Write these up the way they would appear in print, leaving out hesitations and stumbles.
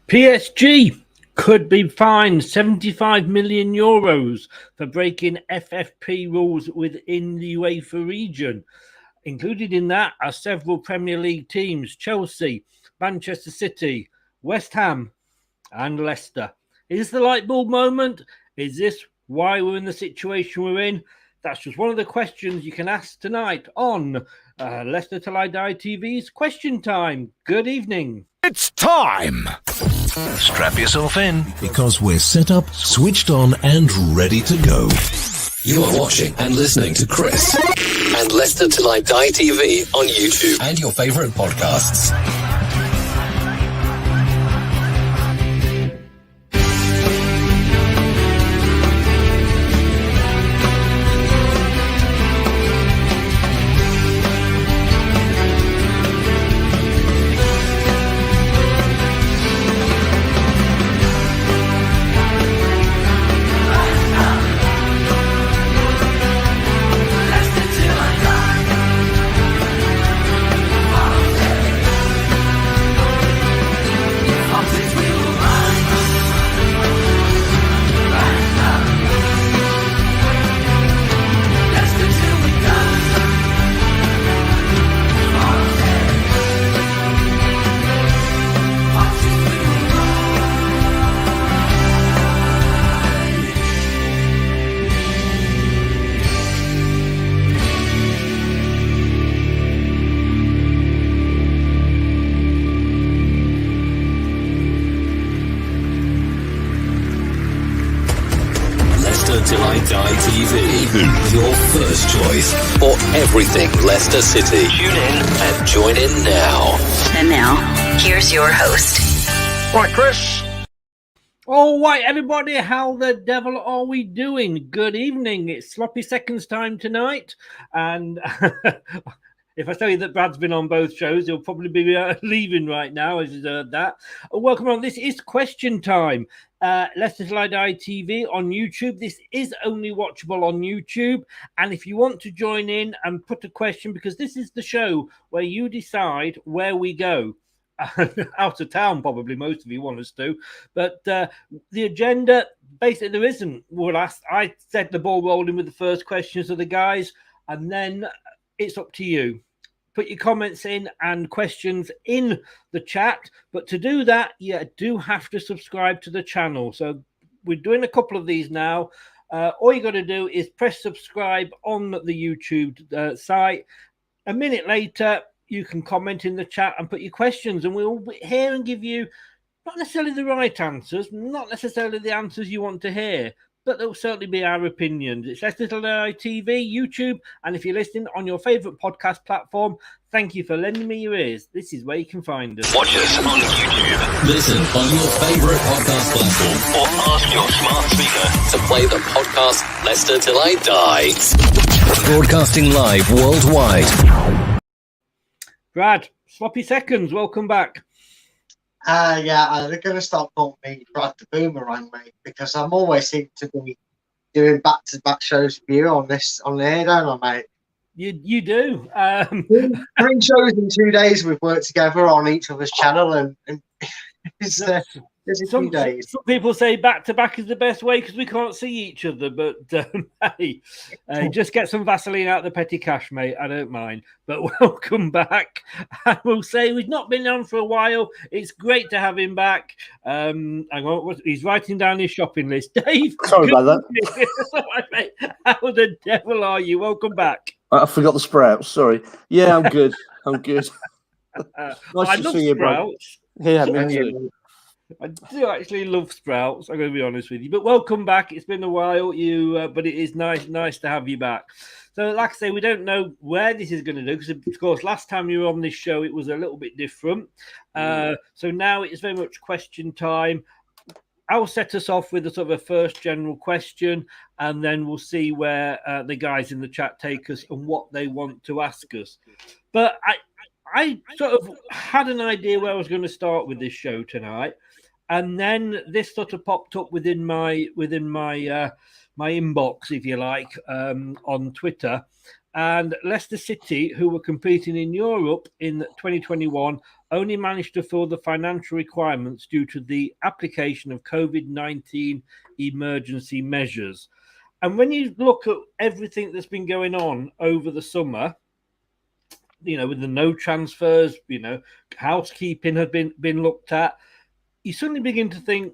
PSG could be fined €75 million for breaking FFP rules within the UEFA region. Included in that are several Premier League teams: Chelsea, Manchester City, West Ham, and Leicester. Is this the light bulb moment? Is this why we're in the situation we're in? That's just one of the questions you can ask tonight on Leicester Till I Die TV's Question Time. Good evening. It's time! Strap yourself in, because we're set up, switched on, and ready to go. You are watching and listening to Chris and Leicester Till I Die TV on YouTube and your favourite podcasts. Till I Die TV, your first choice for everything Leicester City. Tune in and join in now. And now, here's your host. Right, Chris. All right, everybody, how the devil are we doing? Good evening. It's Sloppy Seconds time tonight, and if I tell you that Brad's been on both shows, he'll probably be leaving right now as he's heard that. Welcome on. This is Question Time. Leicester Till I Die TV on YouTube. This is only watchable on YouTube. And if you want to join in and put a question, because this is the show where you decide where we go. Out of town, probably most of you want us to. But the agenda, basically, there isn't. I set the ball rolling with the first questions of the guys, and then it's up to you. Put your comments in and questions in the chat. But to do that, you do have to subscribe to the channel. So we're doing a couple of these now. All you got to do is press subscribe on the YouTube site. A minute later, you can comment in the chat and put your questions. And we'll be here and give you not necessarily the right answers, not necessarily the answers you want to hear, but they'll certainly be our opinions. It's Leicester Till I Die TV, YouTube, and if you're listening on your favourite podcast platform, thank you for lending me your ears. This is where you can find us. Watch us on YouTube. Listen on your favourite podcast platform. Or ask your smart speaker to play the podcast Leicester Till I Die. Broadcasting live worldwide. Brad, Sloppy Seconds, welcome back. Yeah, they're going to start calling me Brad the Boomerang, mate, because I'm always seem to be doing back-to-back shows with you on the air, don't I, mate? You do. 3 shows in 2 days we've worked together on each other's channel, and it's some 2 days. Some people say back-to-back is the best way because we can't see each other, but hey, just get some Vaseline out of the petty cash, mate. I don't mind. But welcome back. I will say we've not been on for a while. It's great to have him back. Hang on, he's writing down his shopping list. Dave, sorry about that. Mate, how the devil are you? Welcome back. I forgot the sprouts. Sorry. Yeah, I'm good. I'm good. Nice to see you, bro. Yeah, me too. I do actually love sprouts. I'm going to be honest with you. But welcome back. It's been a while, but it is nice to have you back. So, like I say, we don't know where this is going to do because, of course, last time you were on this show, it was a little bit different. So now it's very much question time. I'll set us off with a sort of a first general question, and then we'll see where the guys in the chat take us and what they want to ask us. But I sort of had an idea where I was going to start with this show tonight, and then this sort of popped up within my inbox, if you like, on Twitter, And Leicester City, who were competing in Europe in 2021, only managed to fill the financial requirements due to the application of COVID-19 emergency measures. And when you look at everything that's been going on over the summer, with the no transfers, housekeeping had been looked at, you suddenly begin to think,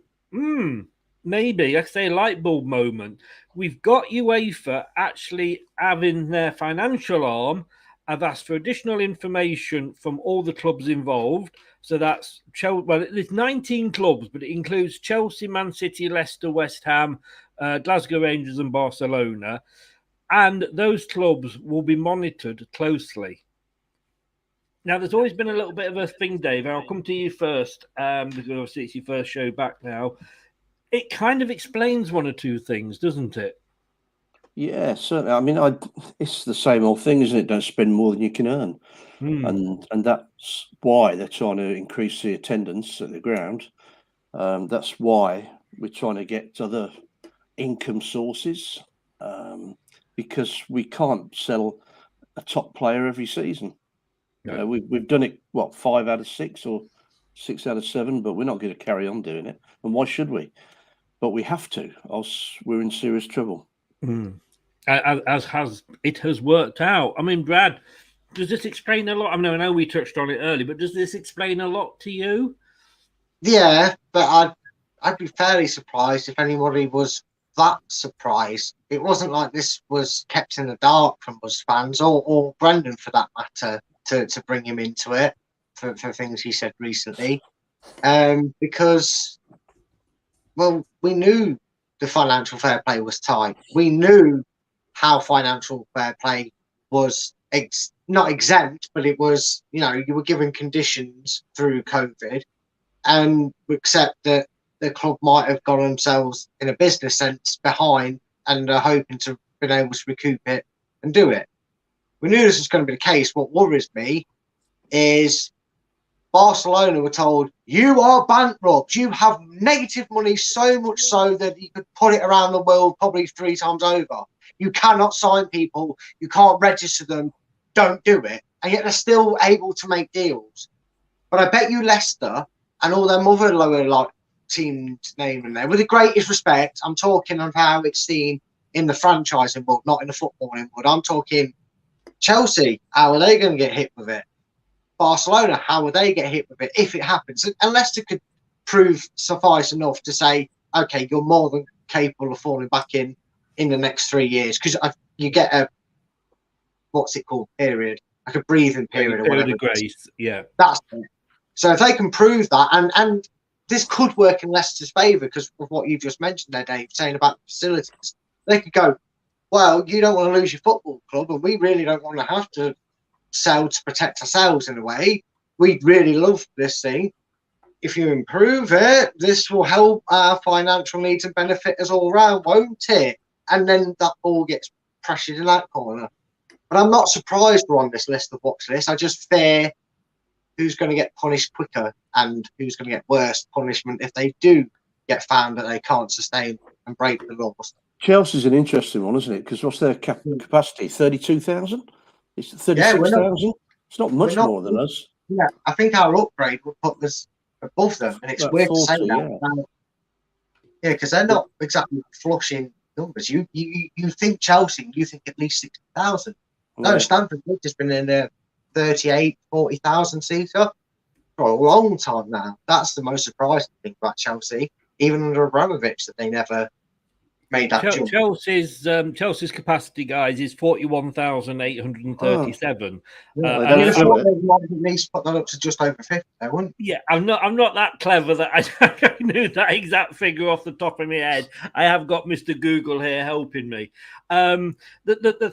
maybe, like I say, a light bulb moment. We've got UEFA actually having their financial arm. I've asked for additional information from all the clubs involved. So that's Chelsea. Well, it's 19 clubs, but it includes Chelsea, Man City, Leicester, West Ham, Glasgow Rangers, and Barcelona. And those clubs will be monitored closely. Now, there's always been a little bit of a thing, Dave. I'll come to you first, because obviously it's your first show back now. It kind of explains one or two things, doesn't it? Yeah, certainly. I mean, it's the same old thing, isn't it? Don't spend more than you can earn. And that's why they're trying to increase the attendance at the ground. That's why we're trying to get other income sources, because we can't sell a top player every season. No. We've done it, 5 out of 6 or 6 out of 7, but we're not going to carry on doing it. And why should we? But we have to, else we're in serious trouble. As has worked out. I mean, Brad, does this explain a lot? I know we touched on it earlier, but does this explain a lot to you? Yeah, but I'd be fairly surprised if anybody was that surprised. It wasn't like this was kept in the dark from us fans or Brendan, for that matter, to bring him into it for things he said recently, because, well, we knew the financial fair play was tight. We knew how financial fair play was not exempt, but it was, you were given conditions through COVID, and we accept that the club might have got themselves, in a business sense, behind and are hoping to been able to recoup it and do it. We knew this was going to be the case. What worries me is Barcelona were told, you are bankrupt. You have negative money, so much so that you could put it around the world probably 3 times over. You cannot sign people. You can't register them. Don't do it. And yet they're still able to make deals. But I bet you Leicester and all them other lower teams name in there, with the greatest respect, I'm talking of how it's seen in the franchising world, not in the footballing world. I'm talking Chelsea, how are they going to get hit with it? Barcelona, how would they get hit with it if it happens? And Leicester could prove suffice enough to say, okay, you're more than capable of falling back in the next 3 years, because you get a, what's it called, period, like a breathing period or whatever. Grace, yeah. That's it. So if they can prove that, and this could work in Leicester's favour because of what you just mentioned there, Dave, saying about the facilities, they could go, well, you don't want to lose your football club, and we really don't want to have to sell to protect ourselves in a way. We really love this thing. If you improve it, this will help our financial needs and benefit us all round, won't it? And then that all gets pressured in that corner. But I'm not surprised we're on this list of watch lists. I just fear who's going to get punished quicker and who's going to get worse punishment if they do get found that they can't sustain and break the laws. Chelsea's an interesting one, isn't it? Because what's their capacity? 32,000? It's 36,000? It's not much more than us. Yeah, I think our upgrade would put us above them, and it's weird to say that. Yeah, because they're not exactly flushing numbers. You think Chelsea, you think at least 60,000. No, Stamford Bridge has been in there 38, 40,000 seater for a long time now. That's the most surprising thing about Chelsea, even under Abramovich, that they never made that jump. Chelsea's capacity, guys, is 41,837. At least put that up to just over 50, wouldn't? Yeah, I'm not that clever that I knew that exact figure off the top of my head. I have got Mr. Google here helping me. The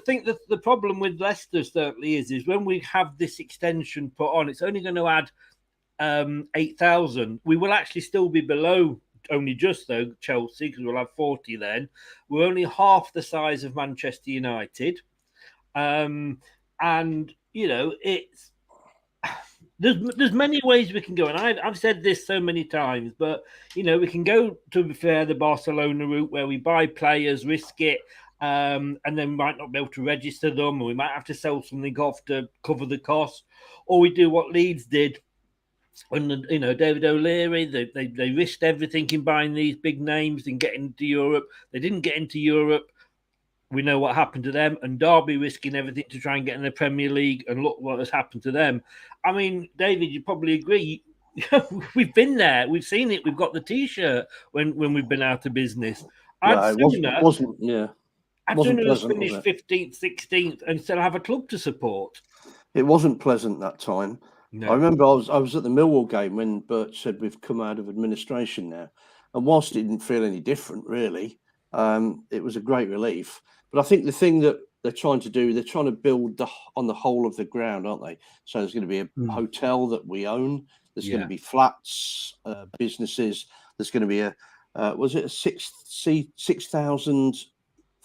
thing that the problem with Leicester certainly is when we have this extension put on, it's only going to add 8,000. We will actually still be below. Only just though Chelsea, because we'll have 40 then. We're only half the size of Manchester United, and it's there's many ways we can go, and I've said this so many times, but we can go, to be fair, the Barcelona route where we buy players, risk it, and then we might not be able to register them, or we might have to sell something off to cover the cost, or we do what Leeds did. And David O'Leary, they risked everything in buying these big names and getting into Europe. They didn't get into Europe. We know what happened to them. And Derby risking everything to try and get in the Premier League, and look what has happened to them. I mean, David, you probably agree. We've been there. We've seen it. We've got the T-shirt when we've been out of business. I'd sooner us finish 15th, 16th, and still have a club to support. It wasn't pleasant that time. No. I remember I was at the Millwall game when Bert said we've come out of administration now, and whilst it didn't feel any different really, it was a great relief. But I think the thing that they're trying to do, they're trying to build on the whole of the ground, aren't they? So there's going to be a hotel that we own. There's going to be flats, businesses. There's going to be was it a 6,000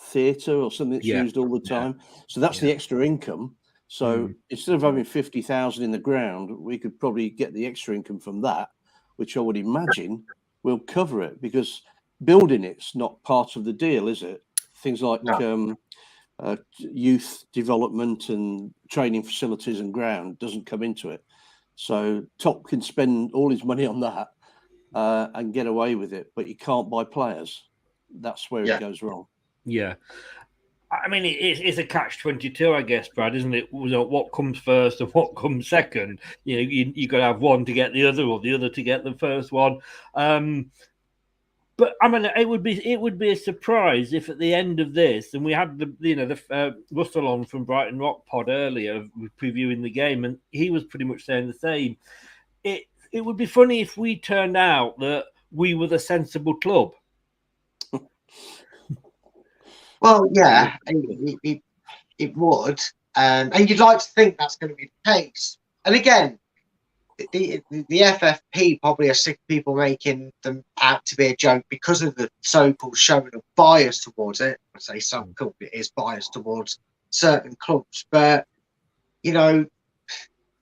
theatre or something that's used all the time? So that's the extra income. So instead of having 50,000 in the ground, we could probably get the extra income from that, which I would imagine will cover it, because building it's not part of the deal, is it? Things like youth development and training facilities and ground doesn't come into it. So Top can spend all his money on that and get away with it, but you can't buy players. That's where it goes wrong. Yeah. I mean, it's a catch-22, I guess, Brad, isn't it? What comes first and what comes second? You got to have one to get the other, or the other to get the first one. But I mean, it would be a surprise if at the end of this, and we had the Russell on from Brighton Rock Pod earlier previewing the game, and he was pretty much saying the same. It would be funny if we turned out that we were the sensible club. Well, yeah, it would, and you'd like to think that's going to be the case. And again, the FFP probably are sick of people making them out to be a joke because of the so-called showing of bias towards it. I say some club it is biased towards certain clubs, but it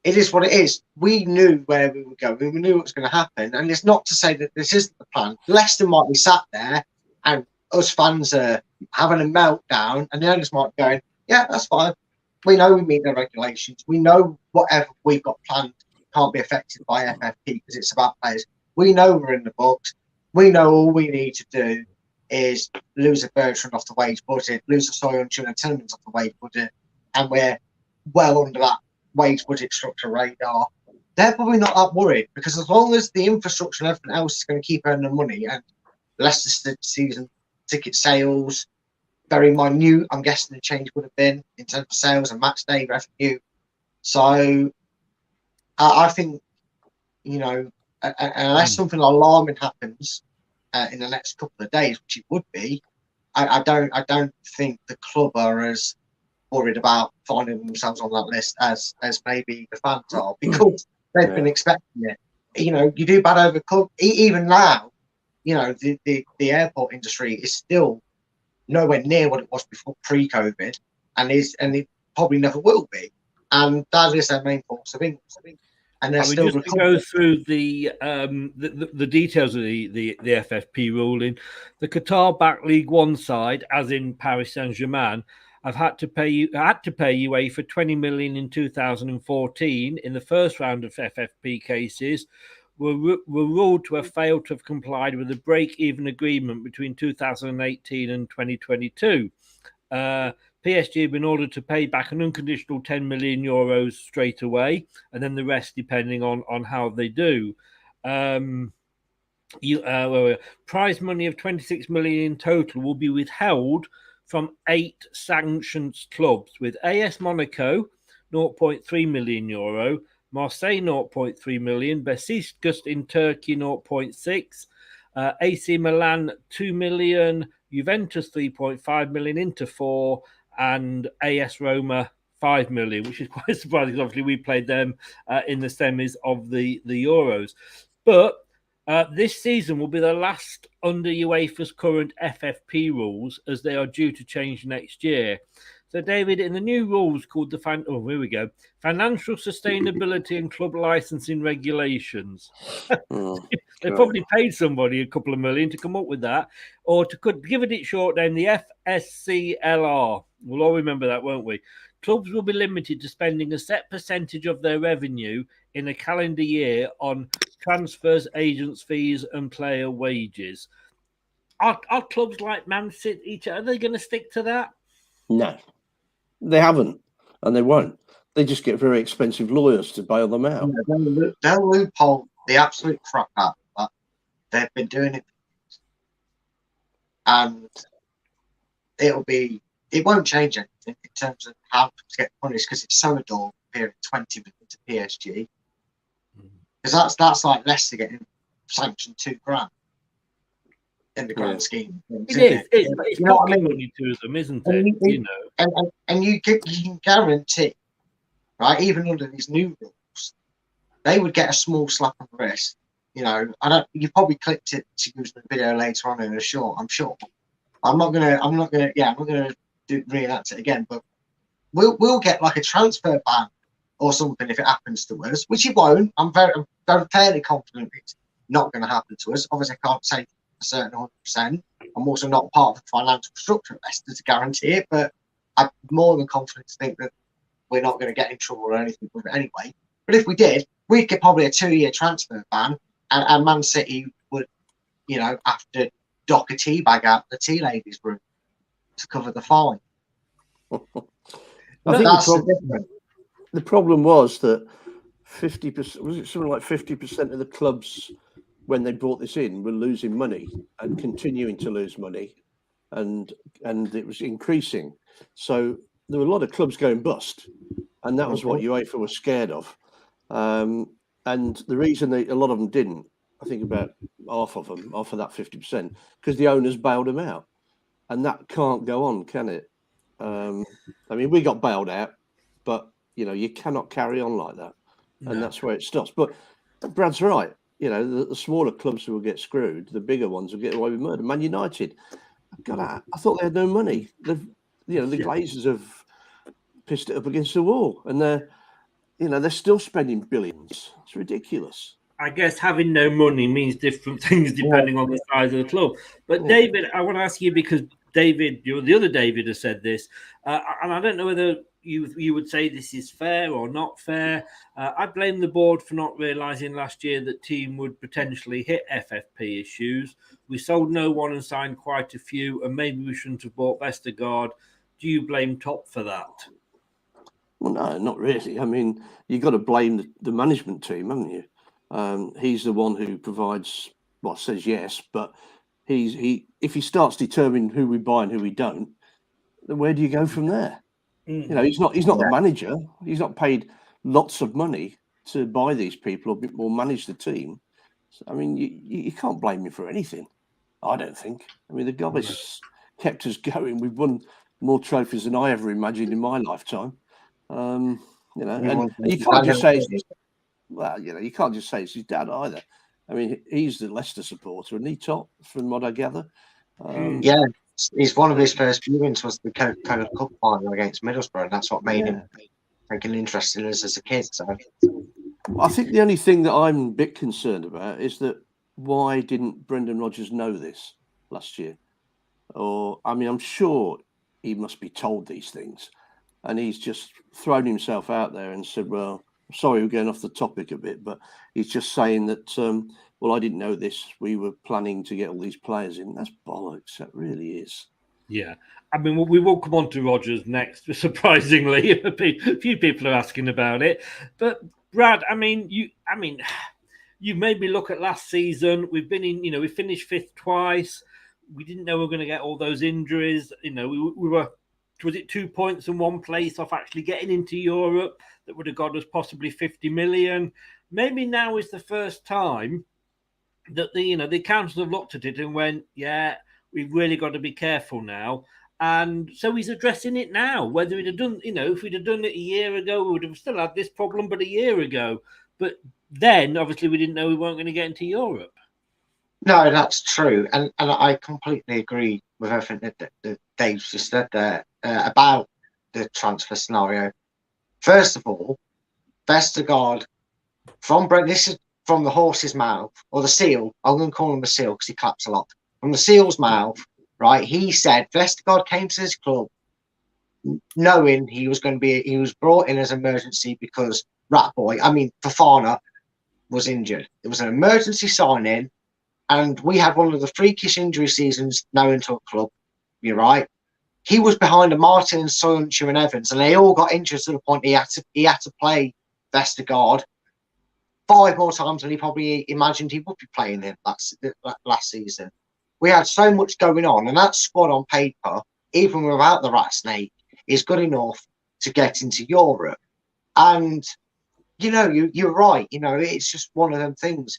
is what it is. We knew where we were going. We knew what was going to happen, and it's not to say that this isn't the plan. Leicester might be sat there, and us fans are having a meltdown, and the owners might be going, yeah, that's fine. We know we meet the regulations. We know whatever we've got planned can't be affected by FFP because it's about players. We know we're in the books. We know all we need to do is lose a Bertrand off the wage budget, lose a Soyuncu and Tenemans off the wage budget, and we're well under that wage budget structure radar. They're probably not that worried, because as long as the infrastructure and everything else is going to keep earning money, and Leicester season ticket sales, very minute, I'm guessing the change would have been in terms of sales and match day revenue. So I think, unless something alarming happens in the next couple of days, which it would be, I don't think the club are as worried about finding themselves on that list as maybe the fans are, because they've been expecting it. You do bad over club, even now. The airport industry is still nowhere near what it was before pre-COVID, and it probably never will be. And that is their main force of income. And they're still just to go through the details of the FFP ruling. The Qatar-backed League One side, as in Paris Saint-Germain, have had to pay UEFA 20 million in 2014 in the first round of FFP cases. Were ruled to have failed to have complied with the break-even agreement between 2018 and 2022. PSG have been ordered to pay back an unconditional 10 million euros straight away, and then the rest depending on how they do. Prize money of 26 million in total will be withheld from 8 sanctioned clubs, with AS Monaco 0.3 million euro, Marseille 0.3 million, Besiktas in Turkey 0.6, AC Milan 2 million, Juventus 3.5 million, Inter 4, and AS Roma 5 million, which is quite surprising because obviously we played them in the semis of the Euros. But this season will be the last under UEFA's current FFP rules, as they are due to change next year. So, David, in the new rules called here we go, Financial Sustainability and Club Licensing Regulations. They probably paid somebody a couple of million to come up with that, or could give it its short name, the FSCLR. We'll all remember that, won't we? Clubs will be limited to spending a set percentage of their revenue in a calendar year on transfers, agents' fees, and player wages. Are clubs like Man City, are they going to stick to that? No. They haven't, and they won't. They just get very expensive lawyers to bail them out. Yeah, they'll loophole the absolute crap out of that. They've been doing it, and it won't change anything in terms of how to get punished, because it's so adorable here 20 million to PSG. Because that's like Leicester getting sanctioned £2,000 in the grand scheme. It is. It's pocket money to them, isn't it? And you can guarantee, right? Even under these new rules, they would get a small slap on the wrist. You probably clipped it to use the video later on in a short. I'm sure. I'm not gonna reenact it again. But we'll get like a transfer ban or something if it happens to us, which it won't. I'm fairly confident it's not going to happen to us. Obviously, I can't say a certain 100%. I'm also not part of the financial structure of Leicester to guarantee it, but I'm more than confident to think that we're not going to get in trouble or anything with it anyway. But if we did, we'd get probably a 2-year transfer ban, and Man City would, have to dock a tea bag out the tea ladies' room to cover the fine. I think the problem was that 50%, was it something like 50% of the clubs when they brought this in were losing money and continuing to lose money, and it was increasing. So there were a lot of clubs going bust, and that was what UEFA was scared of. And the reason a lot of them didn't, I think about half of that 50%, because the owners bailed them out, and that can't go on, can it? I mean, we got bailed out, but you cannot carry on like that, and that's where it stops. But Brad's right. The smaller clubs will get screwed. The bigger ones will get away with murder. Man United, God, I thought they had no money. The Glazers have pissed it up against the wall, and they're still spending billions. It's ridiculous. I guess having no money means different things depending on the size of the club. But David, I want to ask you, because David, the other David has said this, and I don't know whether you would say this is fair or not fair. I blame the board for not realising last year that team would potentially hit FFP issues. We sold no one and signed quite a few, and maybe we shouldn't have bought Vestergaard. Do you blame Top for that? Well, no, not really. I mean, you've got to blame the management team, haven't you? He's the one who provides, says yes, but if he starts determining who we buy and who we don't, then where do you go from there? He's not the manager. He's not paid lots of money to buy these people or manage the team. So, I mean, you can't blame him for anything. I don't think. I mean, the guy has kept us going. We've won more trophies than I ever imagined in my lifetime. And you can't just say, you can't just say it's his dad either. I mean, he's the Leicester supporter, and he Top, from what I gather. He's one of his first viewings was the Coca-Cola Cup final against Middlesbrough, and that's what made him take an interest in us as a kid. So I think the only thing that I'm a bit concerned about is that why didn't Brendan Rodgers know this last year? Or, I mean, I'm sure he must be told these things, and he's just thrown himself out there and said, well, sorry, we're going off the topic a bit, but he's just saying that, I didn't know this. We were planning to get all these players in. That's bollocks. That really is. Yeah. I mean, we will come on to Rodgers next, surprisingly. A few people are asking about it. But, Brad, you made me look at last season. We've been in, we finished 5th twice. We didn't know we were going to get all those injuries. We were, was it 2 points and 1 place off actually getting into Europe that would have got us possibly 50 million. Maybe now is the first time that the council have looked at it and went, we've really got to be careful now. And so he's addressing it now. Whether he'd have done, if we'd have done it a year ago, we would have still had this problem, but a year ago. But then, obviously, we didn't know we weren't going to get into Europe. No, that's true. And I completely agree with everything that Dave's just said there about the transfer scenario. First of all, Vestergaard from Brent. This is from the horse's mouth, or the seal. I'm going to call him the seal because he claps a lot. From the seal's mouth, right? He said Vestergaard came to his club knowing he was brought in as emergency because Fofana was injured. It was an emergency signing, and we had one of the freakish injury seasons known to a club. You're right. He was behind a Martin, Soyuncu, and Evans, and they all got injured to the point he had to play Vestergaard 5 more times than he probably imagined he would be playing him last season. We had so much going on, and that squad on paper, even without the rat snake, is good enough to get into Europe. And you're right. It's just one of them things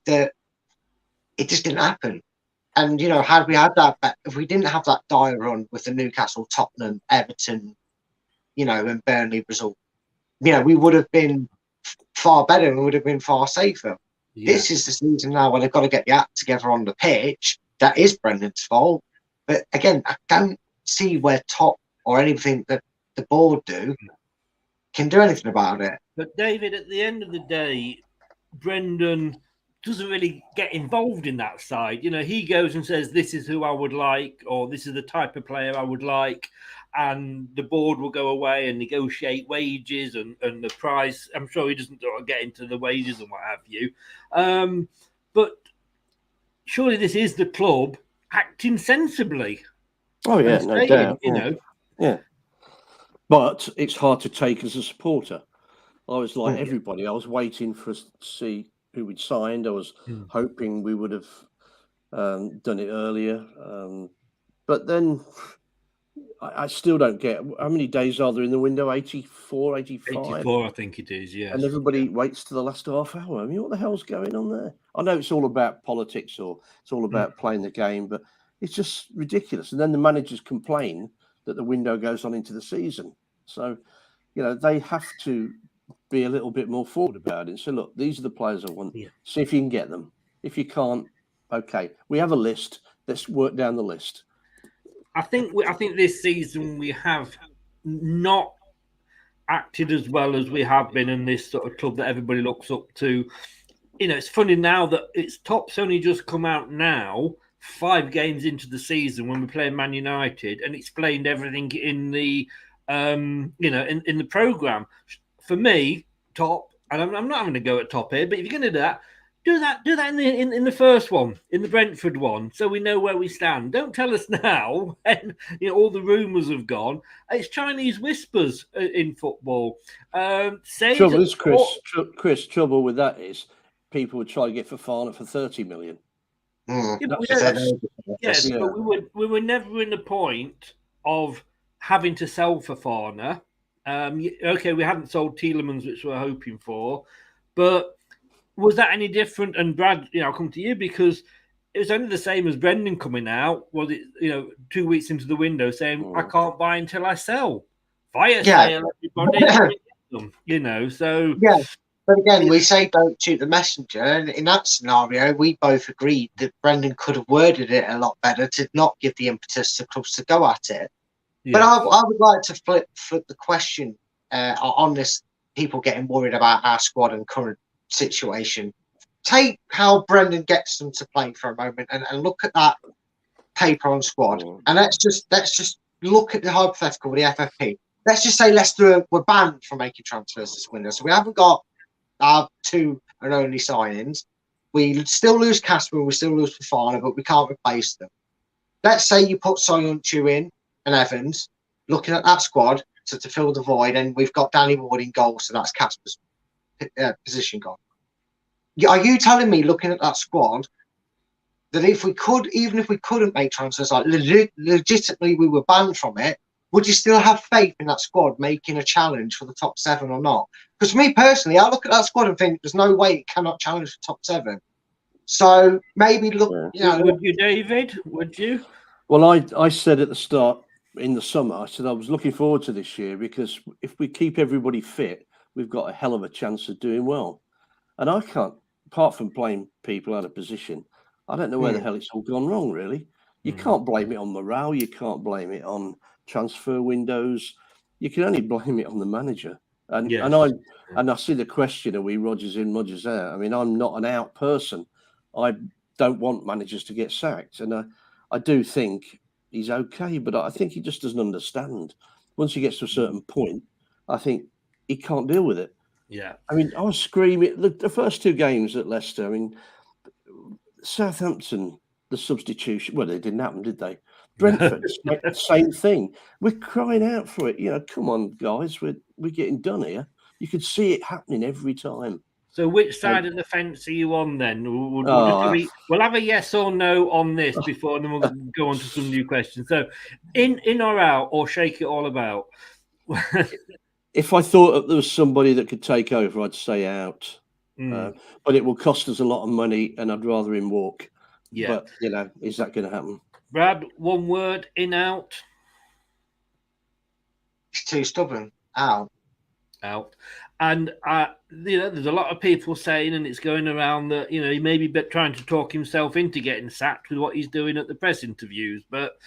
that it just didn't happen. And had we had that, if we didn't have that dire run with the Newcastle, Tottenham, Everton, and Burnley result, we would have been far better and we would have been far safer. Yeah. This is the season now where they've got to get the act together on the pitch. That is Brendan's fault. But again, I don't see where Top or anything that the board can do anything about it. But David, at the end of the day, Brendan doesn't really get involved in that side. He goes and says, this is who I would like, or this is the type of player I would like. And the board will go away and negotiate wages and the price. I'm sure he doesn't get into the wages and what have you. But surely this is the club acting sensibly. Oh, yeah, no doubt. Yeah. But it's hard to take as a supporter. I was like everybody. I was waiting for us to see who we'd signed. I was hoping we would have done it earlier. But then I still don't get how many days are there in the window? 84, 85? 84, I think it is, yeah. And everybody waits to the last half hour. I mean, what the hell's going on there? I know it's all about politics or it's all about playing the game, but it's just ridiculous. And then the managers complain that the window goes on into the season. So, they have to be a little bit more forward about it and say, look, these are the players I want. Yeah. See if you can get them. If you can't, okay. We have a list. Let's work down the list. I think this season we have not acted as well as we have been in this sort of club that everybody looks up to. It's funny now that Top's only just come out now, 5 games into the season when we play Man United, and explained everything in the in the programme. For me, Top, and I'm not having to go at Top here, but if you're going to do that, do that in the first one, in the Brentford one, so we know where we stand. Don't tell us now when all the rumours have gone. It's Chinese whispers in football. Trouble is, Chris. Trouble with that is people would try to get Fofana for 30 million. Yes, but we were never in the point of having to sell Fofana. Okay, we hadn't sold Tielemans, which we were hoping for, but was that any different? And Brad, I'll come to you because it was only the same as Brendan coming out. Was it, 2 weeks into the window saying, I can't buy until I sell. Fire sale, everybody. So. Yeah. But again, we say don't shoot the messenger. And in that scenario, we both agreed that Brendan could have worded it a lot better to not give the impetus to clubs to go at it. Yeah. But I would like to flip the question on this, people getting worried about our squad and current situation. Take how Brendan gets them to play for a moment and look at that paper on squad. And let's just look at the hypothetical with the FFP. Let's just say Leicester were banned from making transfers this window. So we haven't got our 2 and only signings. We still lose Casper, we still lose Fofana, but we can't replace them. Let's say you put Soyuncu in and Evans, looking at that squad to fill the void, and we've got Danny Ward in goal, so that's Casper's position gone. Are you telling me, looking at that squad, that even if we couldn't make transfers, like legitimately we were banned from it, would you still have faith in that squad making a challenge for the top 7 or not? Because for me personally, I look at that squad and think there's no way it cannot challenge for top 7. So maybe look, Would you, David? Would you? Well, I said at the start in the summer, I said I was looking forward to this year because if we keep everybody fit, we've got a hell of a chance of doing well. And I can't, apart from playing people out of position, I don't know where the hell it's all gone wrong, really. You can't blame it on morale. You can't blame it on transfer windows. You can only blame it on the manager. And I see the question: are we Rodgers in, Rodgers out? I mean, I'm not an out person. I don't want managers to get sacked, and I do think he's okay, but I think he just doesn't understand. Once he gets to a certain point, I think he can't deal with it. Yeah. I mean, I was screaming the first 2 games at Leicester. I mean, Southampton, the substitution. Well, it didn't happen, did they? Brentford, same thing. We're crying out for it. Come on, guys, we're getting done here. You could see it happening every time. So which side of the fence are you on then? We'll have a yes or no on this before, and then we'll go on to some new questions. So in or out, or shake it all about? If I thought that there was somebody that could take over, I'd say out. But it will cost us a lot of money, and I'd rather him walk. Yeah. But, is that going to happen? Brad, one word, in, out? He's too stubborn. Out. And there's a lot of people saying, and it's going around that he may be trying to talk himself into getting sacked with what he's doing at the press interviews, but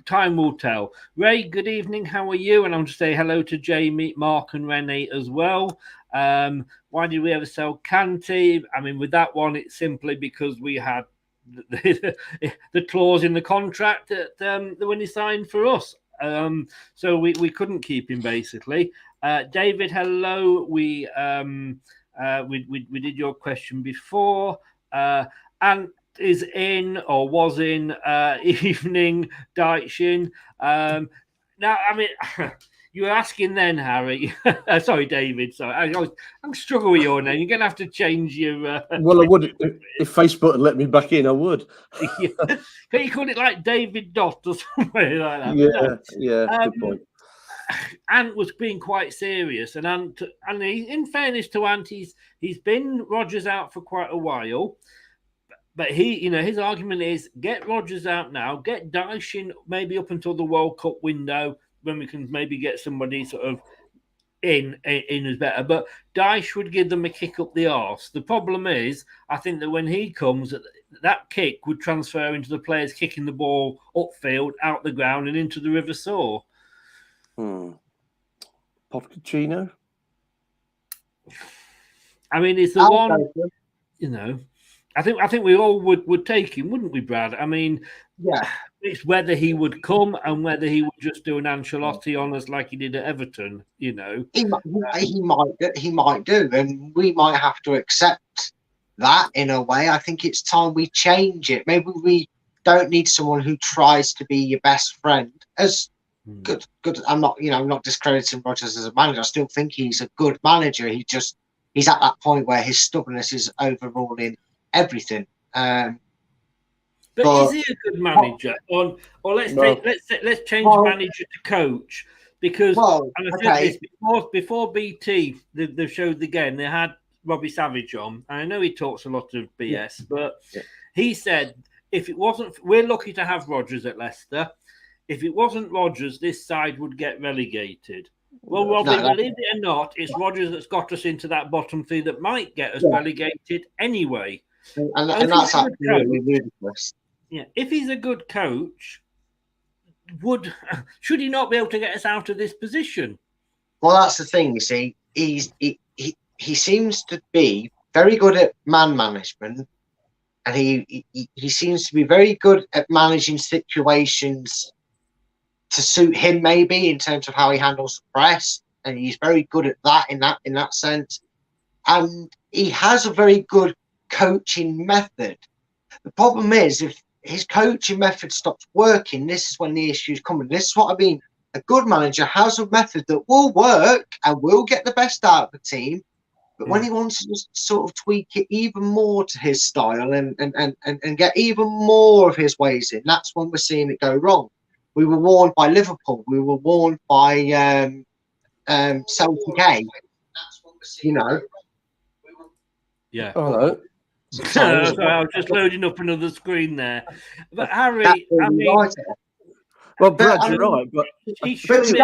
time will tell. Ray, good evening. How are you? And I'm to say hello to Jamie, Mark, and Renee as well. Why did we ever sell Canty? I mean, with that one, it's simply because we had the clause in the contract that when he signed for us. So we couldn't keep him, basically. David, hello. We did your question before. And is in or was in evening Daichin. Now, I mean, you were asking then, Harry. Sorry, David. Sorry, I'm struggling with your name. You're going to have to change your. Well, I would if Facebook had let me back in. I would. Yeah. Can you call it like David Dot or something like that? Yeah. Good point. Ant was being quite serious, and in fairness to Ant, he's been Rodgers out for quite a while, but his argument is get Rodgers out now, get Dyche in maybe up until the World Cup window when we can maybe get somebody sort of in is better, but Dyche would give them a kick up the arse. The problem is, I think that when he comes, that kick would transfer into the players kicking the ball upfield, out the ground, and into the River Soar. Pochettino. I mean, it's the one. I think we all would take him, wouldn't we, Brad? I mean, yeah. It's whether he would come and whether he would just do an Ancelotti on us like he did at Everton. He might do, and we might have to accept that in a way. I think it's time we change it. Maybe we don't need someone who tries to be your best friend. As good. I'm not discrediting Rodgers as a manager. I still think he's a good manager. He's at that point where his stubbornness is overruling everything. But is he a good manager? Or let's change manager to coach, because before BT they showed the game, they had Robbie Savage on. I know he talks a lot of BS, but he said if it wasn't, we're lucky to have Rodgers at Leicester. If it wasn't Rodgers, this side would get relegated. Well, Robbie, believe it or not, it's Rodgers that's got us into that bottom three that might get us relegated anyway. And that's absolutely ludicrous. Yeah, if he's a good coach, should he not be able to get us out of this position? Well, that's the thing. You see, he seems to be very good at man management, and he seems to be very good at managing situations to suit him, maybe in terms of how he handles the press, and he's very good at that in that sense. And he has a very good coaching method. The problem is, if his coaching method stops working, this is when the issues come. And this is what I mean. A good manager has a method that will work and will get the best out of the team. But when he wants to just sort of tweak it even more to his style and get even more of his ways in, that's when we're seeing it go wrong. We were warned by Liverpool. We were warned by Celtic A. Yeah. Hello. Sorry, I was just loading up another screen there. But Harry, I mean, well, Brad, you're right, but he should be.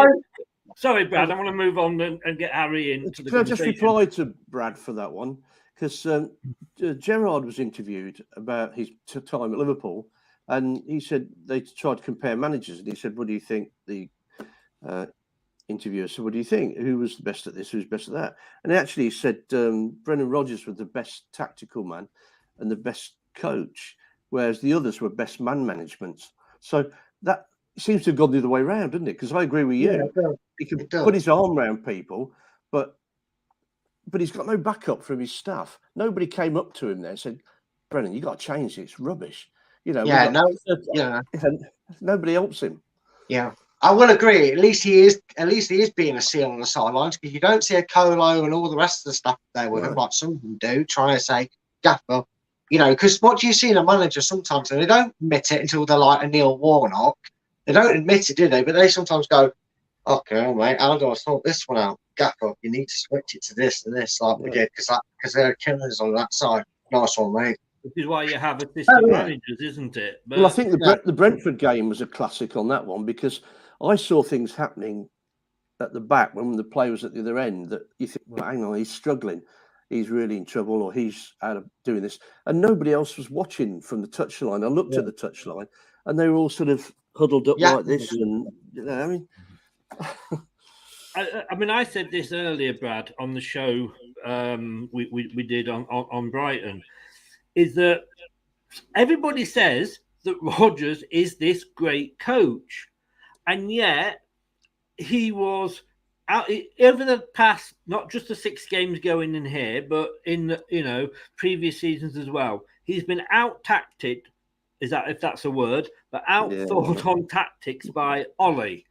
Sorry, Brad, I want to move on and get Harry into the conversation. Can I just reply to Brad for that one? Because Gerrard was interviewed about his time at Liverpool, And he said they tried to compare managers, and he said, "What do you think?" The interviewer said, "What do you think? Who was the best at this? Who's best at that?" And he actually said Brendan Rodgers was the best tactical man and the best coach, whereas the others were best man management. So that seems to have gone the other way around, doesn't it? Because I agree with you. Yeah, he can put his arm around people, but he's got no backup from his staff. Nobody came up to him there and said, "Brendan, you got to change it. It's rubbish." You know, nobody helps him. Yeah, I will agree. At least he is being a seal on the sidelines, because you don't see a Colo and all the rest of the stuff there with him, like some of them do, trying to say, "Gaffer," you know, because what do you see in a manager sometimes? And they don't admit it until they're like a Neil Warnock. They don't admit it, do they? But they sometimes go, "Okay, mate, I've got to sort this one out. Gaffer, you need to switch it to this and this, like we did, because they're killers on that side." Nice one, mate. Which is why you have assistant managers, isn't it? But, well, I think the Brentford game was a classic on that one, because I saw things happening at the back when the play was at the other end that you think, well, hang on, he's struggling. He's really in trouble, or he's out of doing this. And nobody else was watching from the touchline. I looked at the touchline and they were all sort of huddled up like this. And, you know, I mean... I mean, I said this earlier, Brad, on the show we did on Brighton, is that everybody says that Rodgers is this great coach, and yet he was out over the past, not just the 6 games going in here, but in previous seasons as well. He's been out-tacted, if that's a word, but out-thought on tactics by Ollie,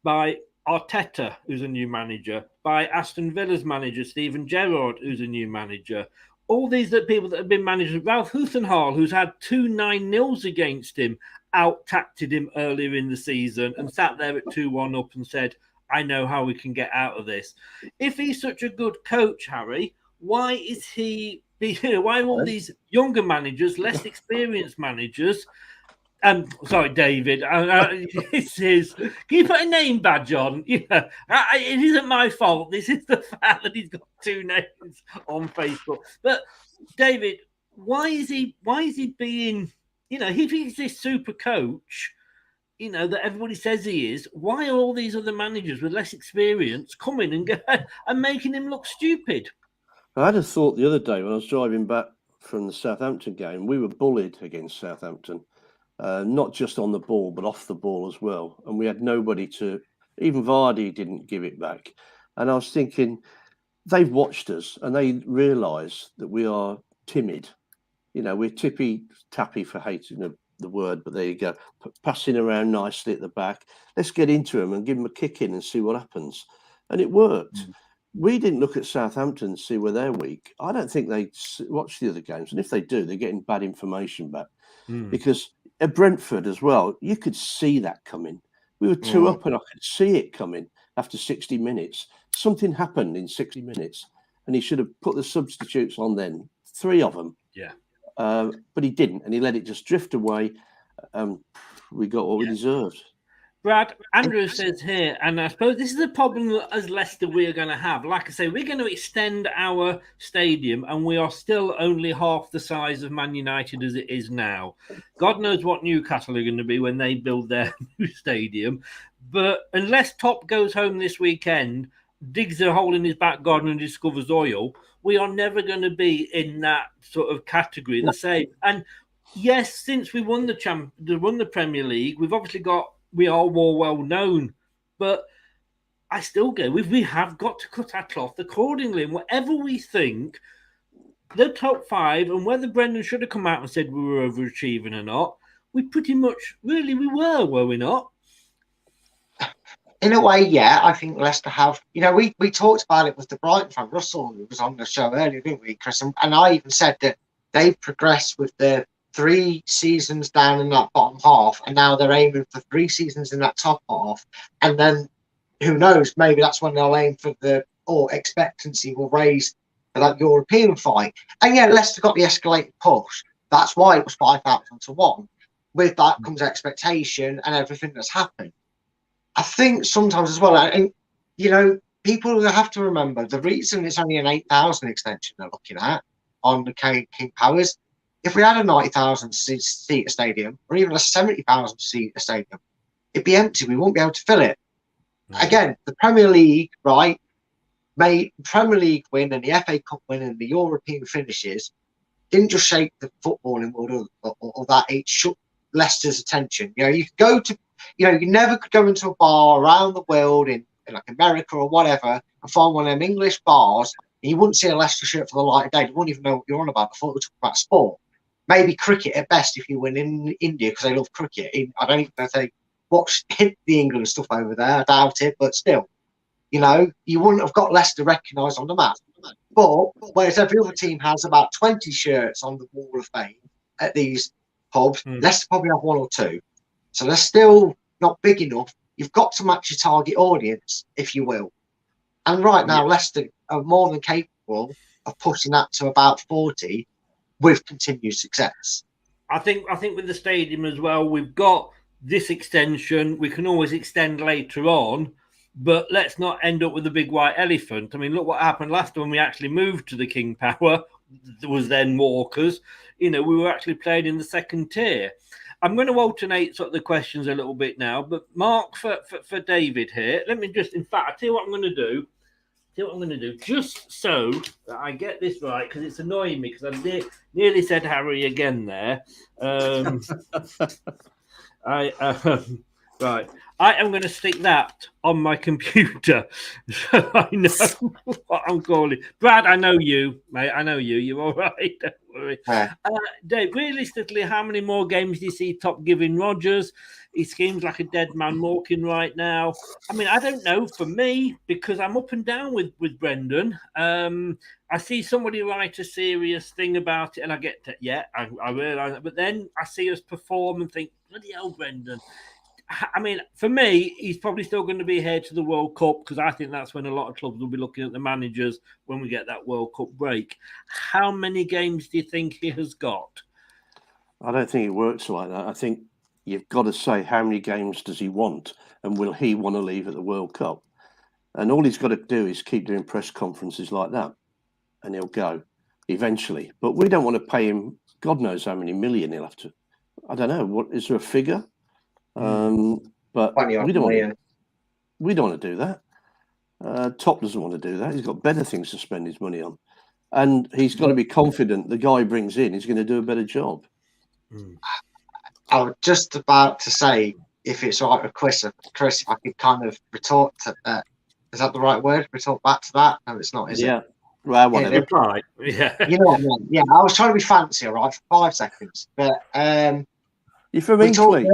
by Arteta, who's a new manager, by Aston Villa's manager, Steven Gerrard, who's a new manager. All these people that have been managers, Ralph Huthenhall, who's had 2 9-0s against him, out-tacted him earlier in the season and sat there at 2-1 up and said, "I know how we can get out of this." If he's such a good coach, Harry, why is he? Why are all these younger managers, less experienced managers? Sorry, David. This is. Can you put a name badge on? Yeah, it isn't my fault. This is the fact that he's got 2 names on Facebook. But David, why is he being? If he's this super coach, that everybody says he is, why are all these other managers with less experience coming and making him look stupid? I had a thought the other day when I was driving back from the Southampton game. We were bullied against Southampton. Not just on the ball, but off the ball as well. And we had nobody to, even Vardy didn't give it back. And I was thinking, they've watched us and they realise that we are timid. We're tippy-tappy, for hating the word, but there you go. Passing around nicely at the back. Let's get into them and give them a kick in and see what happens. And it worked. We didn't look at Southampton and see where they're weak. I don't think they watch the other games. And if they do, they're getting bad information back. Because at Brentford as well, you could see that coming. We were 2 up and I could see it coming after 60 minutes. Something happened in 60 minutes and he should have put the substitutes on then, 3 of them. Yeah. But he didn't, and he let it just drift away. We got what we deserved. Brad, Andrew says here, and I suppose this is the problem that as Leicester we are going to have. Like I say, we're going to extend our stadium and we are still only half the size of Man United as it is now. God knows what Newcastle are going to be when they build their new stadium. But unless Top goes home this weekend, digs a hole in his back garden and discovers oil, we are never going to be in that sort of category the same. And yes, since we won the Premier League, we are more well known, but I still go we have got to cut our cloth accordingly. And whatever we think, the top 5, and whether Brendan should have come out and said we were overachieving or not, we pretty much really we were we not? In a way, yeah. I think Leicester have. We talked about it with the Brighton fan Russell, who was on the show earlier, didn't we, Chris? And I even said that they've progressed with the 3 seasons down in that bottom half, and now they're aiming for 3 seasons in that top half. And then, who knows, maybe that's when they'll aim for or expectancy will raise for that European fight. And yeah, Leicester got the escalated push. That's why it was 5,000 to 1. With that comes expectation and everything that's happened. I think sometimes as well, and people have to remember the reason it's only an 8,000 extension they're looking at on the King Powers if we had a 90,000 seat stadium or even a 70,000 seat stadium, it'd be empty. We won't be able to fill it. Again, the Premier League, right, made Premier League win and the FA Cup win and the European finishes didn't just shake the footballing world or that, it shook Leicester's attention. You know, you could go to, you know, you never could go into a bar around the world in like America or whatever and find one of them English bars and you wouldn't see a Leicester shirt for the light of day. You wouldn't even know what you're on about. I thought we were talking about sport. Maybe cricket at best if you win in India because they love cricket. I don't even know if they watch the England stuff over there. I doubt it, but still, you know, you wouldn't have got Leicester recognised on the map. But whereas every other team has about 20 shirts on the Wall of Fame at these pubs, Leicester probably have one or two. So they're still not big enough. You've got to match your target audience, if you will. And right now, Leicester are more than capable of pushing that to about 40 with continued success. I think with the stadium as well, we've got this extension. We can always extend later on, but let's not end up with a big white elephant. I mean, look what happened last time we actually moved to the King Power. There was then Walkers. You know, we were actually playing in the second tier. I'm going to alternate sort of the questions a little bit now, but Mark, for David here, let me just, in fact, I'll tell you what I'm going to do. Just so that I get this right, because it's annoying me, because I nearly said Harry again there. Right. I am going to stick that on my computer so I know what I'm calling. Brad, I know you, mate. I know you. You're all right. Don't worry. Dave, realistically, how many more games do you see Top giving Rodgers? He seems like a dead man walking right now. I mean, I don't know. For me, because I'm up and down with Brendan, I see somebody write a serious thing about it and I get to, I realise that. But then I see us perform and think, bloody hell, Brendan. I mean, for me, he's probably still going to be here to the World Cup because I think that's when a lot of clubs will be looking at the managers when we get that World Cup break. How many games do you think he has got? I don't think it works like that. I think you've got to say how many games does he want and will he want to leave at the World Cup? And all he's got to do is keep doing press conferences like that and he'll go eventually. But we don't want to pay him God knows how many million he'll have to. I don't know. What is there a figure? But we don't want to do that. Top doesn't want to do that. He's got better things to spend his money on. And he's got to be confident the guy he brings in is going to do a better job. I was just about to say, if it's all right with Chris, if I could kind of retort to that. Is that the right word? Retort back to that? No, it's not, is it? Well, whatever. Right. Yeah. You know what I mean? Yeah, I was trying to be fancy, all right, for 5 seconds. But you're from England.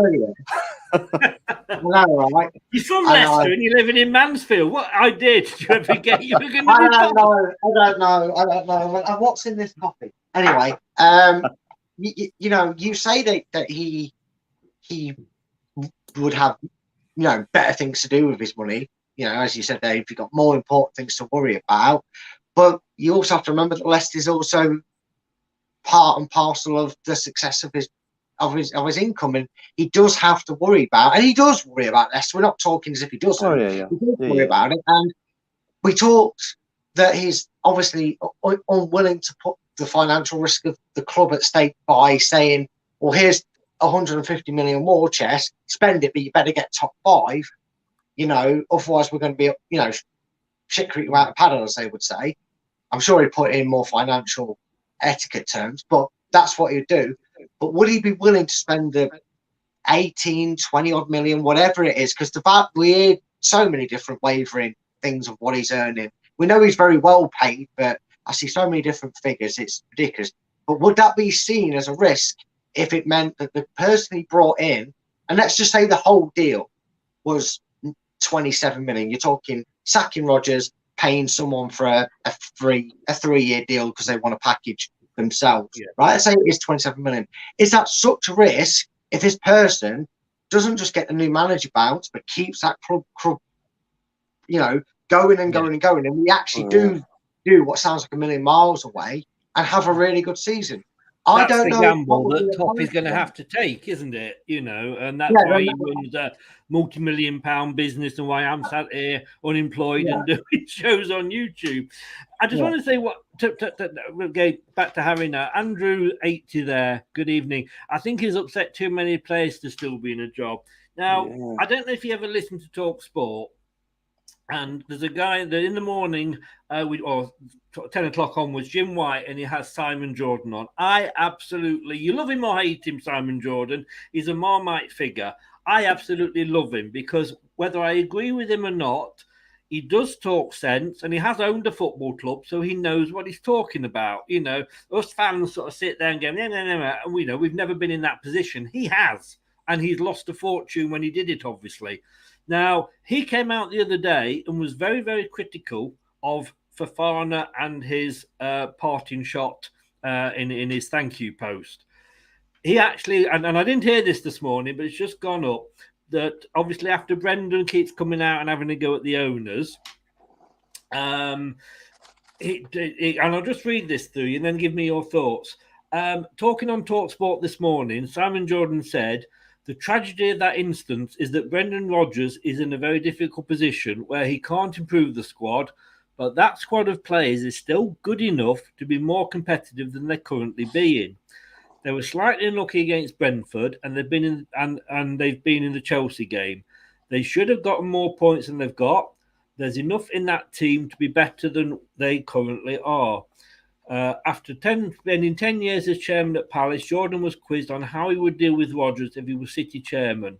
No, right? You're from Leicester and you're living in Mansfield. What I did? Did you ever forget you were going to I don't know. What's in this coffee? Anyway, you know, you say that he would have, you know, better things to do with his money. You know, as you said, Dave, you've got more important things to worry about. But you also have to remember that Leicester is also part and parcel of the success of his income, and he does have to worry about, and he does worry about Leicester. We're not talking as if he doesn't. He does worry about it, and we talked that he's obviously unwilling to put the financial risk of the club at stake by saying, "Well, here's 150 million more, Chess. Spend it, but you better get top 5. You know, otherwise we're going to be, you know, shit creek you out of paddle," as they would say. I'm sure he'd put in more financial etiquette terms, but that's what he'd do. But would he be willing to spend the 18, 20 odd million, whatever it is? Because we hear so many different wavering things of what he's earning. We know he's very well paid, but I see so many different figures. It's ridiculous. But would that be seen as a risk if it meant that the person he brought in, and let's just say the whole deal was 27 million. You're talking sacking Rodgers, paying someone for a 3-year deal because they want a package themselves, right? Let's say it is 27 million. Is that such a risk if this person doesn't just get the new manager bounce, but keeps that club, you know, going and going and going, and we actually do what sounds like a million miles away and have a really good season? I that's don't the know gamble what that Top is going to have to take, isn't it? You know, and that's Yeah, why he runs a multi-million-pound business, and why I'm sat here unemployed and doing shows on YouTube. I just want to say we'll go back to Harry now. Andrew 80 there. Good evening. I think he's upset too many players to still be in a job. Now, I don't know if you ever listened to Talk Sport. And there's a guy that in the morning, 10 o'clock onwards, Jim White, and he has Simon Jordan on. You love him or hate him, Simon Jordan. He's a Marmite figure. I absolutely love him because whether I agree with him or not, he does talk sense and he has owned a football club, so he knows what he's talking about. You know, us fans sort of sit there and go, no, and we know we've never been in that position. He has, and he's lost a fortune when he did it, obviously. Now, he came out the other day and was very, very critical of Fofana and his parting shot in his thank you post. He actually, and I didn't hear this morning, but it's just gone up, that obviously after Brendan keeps coming out and having a go at the owners, and I'll just read this through you and then give me your thoughts. Talking on TalkSport this morning, Simon Jordan said, the tragedy of that instance is that Brendan Rodgers is in a very difficult position where he can't improve the squad, but that squad of players is still good enough to be more competitive than they're currently being. They were slightly unlucky against Brentford, and they've been in the Chelsea game. They should have gotten more points than they've got. There's enough in that team to be better than they currently are. After spending 10 years as chairman at Palace, Jordan was quizzed on how he would deal with Rodgers if he was City chairman.